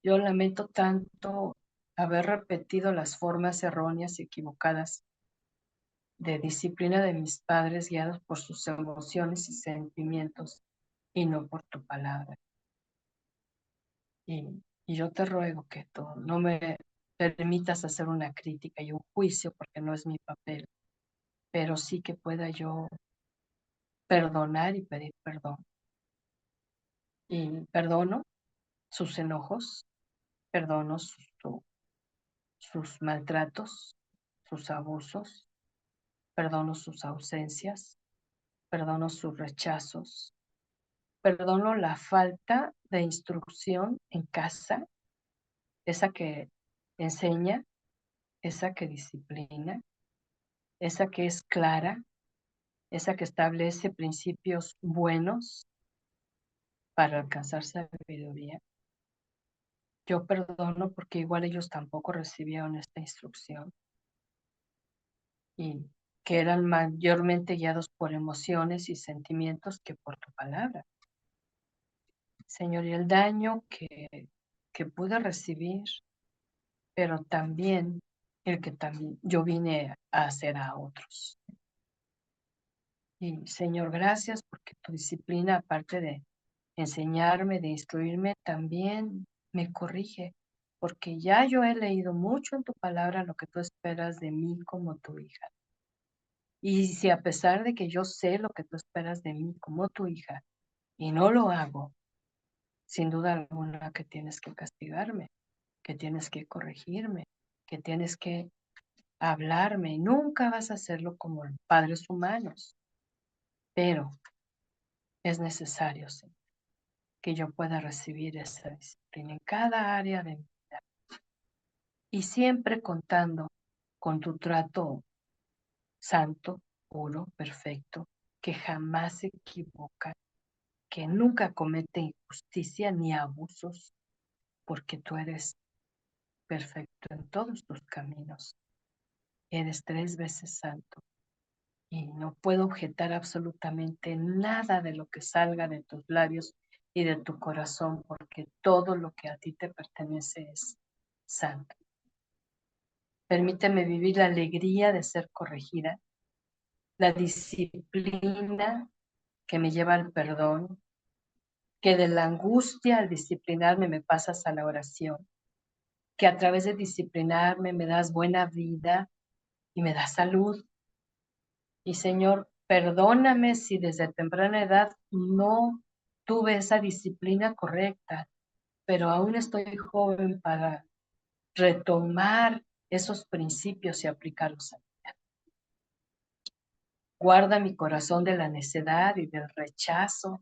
A: yo lamento tanto haber repetido las formas erróneas y equivocadas de disciplina de mis padres guiados por sus emociones y sentimientos y no por tu palabra. Y yo te ruego que tú no me permitas hacer una crítica y un juicio porque no es mi papel, pero sí que pueda yo perdonar y pedir perdón. Y perdono sus enojos, perdono sus maltratos, sus abusos, perdono sus ausencias, perdono sus rechazos, perdono la falta de instrucción en casa, esa que enseña, esa que disciplina, esa que es clara, esa que establece principios buenos para alcanzar sabiduría. Yo perdono porque igual ellos tampoco recibieron esta instrucción y que eran mayormente guiados por emociones y sentimientos que por tu palabra. Señor, y el daño que pude recibir, pero también el que también yo vine a hacer a otros. Y Señor, gracias porque tu disciplina, aparte de enseñarme, de instruirme, también me corrige, porque ya yo he leído mucho en tu palabra lo que tú esperas de mí como tu hija. Y si a pesar de que yo sé lo que tú esperas de mí como tu hija y no lo hago, sin duda alguna que tienes que castigarme, que tienes que corregirme, que tienes que hablarme. Y nunca vas a hacerlo como padres humanos, pero es necesario, sí, que yo pueda recibir esa disciplina en cada área de mi vida y siempre contando con tu trato santo, puro, perfecto, que jamás se equivoca, que nunca comete injusticia ni abusos, porque tú eres perfecto en todos tus caminos. Eres 3 veces santo y no puedo objetar absolutamente nada de lo que salga de tus labios y de tu corazón, porque todo lo que a ti te pertenece es santo. Permíteme vivir la alegría de ser corregida, la disciplina que me lleva al perdón, que de la angustia al disciplinarme me pasas a la oración, que a través de disciplinarme me das buena vida y me das salud. Y Señor, perdóname si desde temprana edad no tuve esa disciplina correcta, pero aún estoy joven para retomar esos principios y aplicarlos a mi vida. Guarda mi corazón de la necedad y del rechazo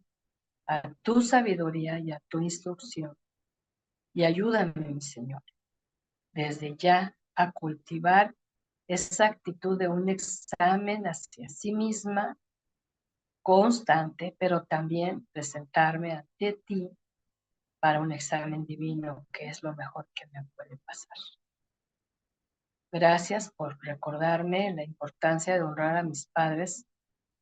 A: a tu sabiduría y a tu instrucción. Y ayúdame, mi Señor, desde ya a cultivar esa actitud de un examen hacia sí misma constante, pero también presentarme ante ti para un examen divino, que es lo mejor que me puede pasar. Gracias por recordarme la importancia de honrar a mis padres,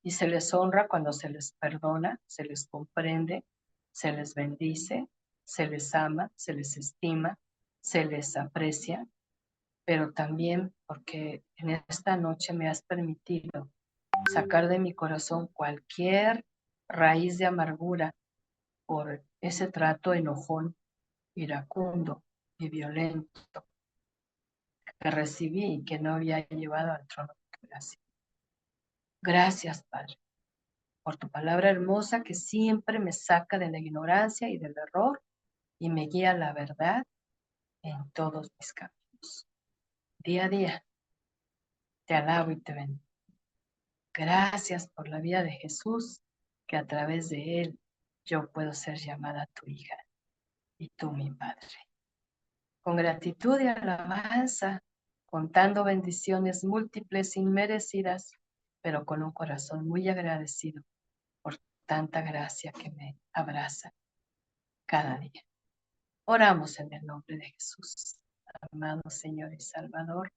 A: y se les honra cuando se les perdona, se les comprende, se les bendice, se les ama, se les estima, se les aprecia, pero también porque en esta noche me has permitido sacar de mi corazón cualquier raíz de amargura por ese trato enojón, iracundo y violento que recibí y que no había llevado al trono de tu gracia. Gracias, Padre, por tu palabra hermosa que siempre me saca de la ignorancia y del error y me guía a la verdad en todos mis caminos. Día a día te alabo y te bendigo. Gracias por la vida de Jesús, que a través de él yo puedo ser llamada tu hija y tú mi Padre. Con gratitud y alabanza, contando bendiciones múltiples, inmerecidas, pero con un corazón muy agradecido por tanta gracia que me abraza cada día. Oramos en el nombre de Jesús, amado Señor y Salvador.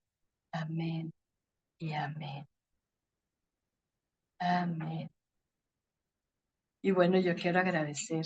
A: Amén y amén. Amén. Y bueno, yo quiero agradecer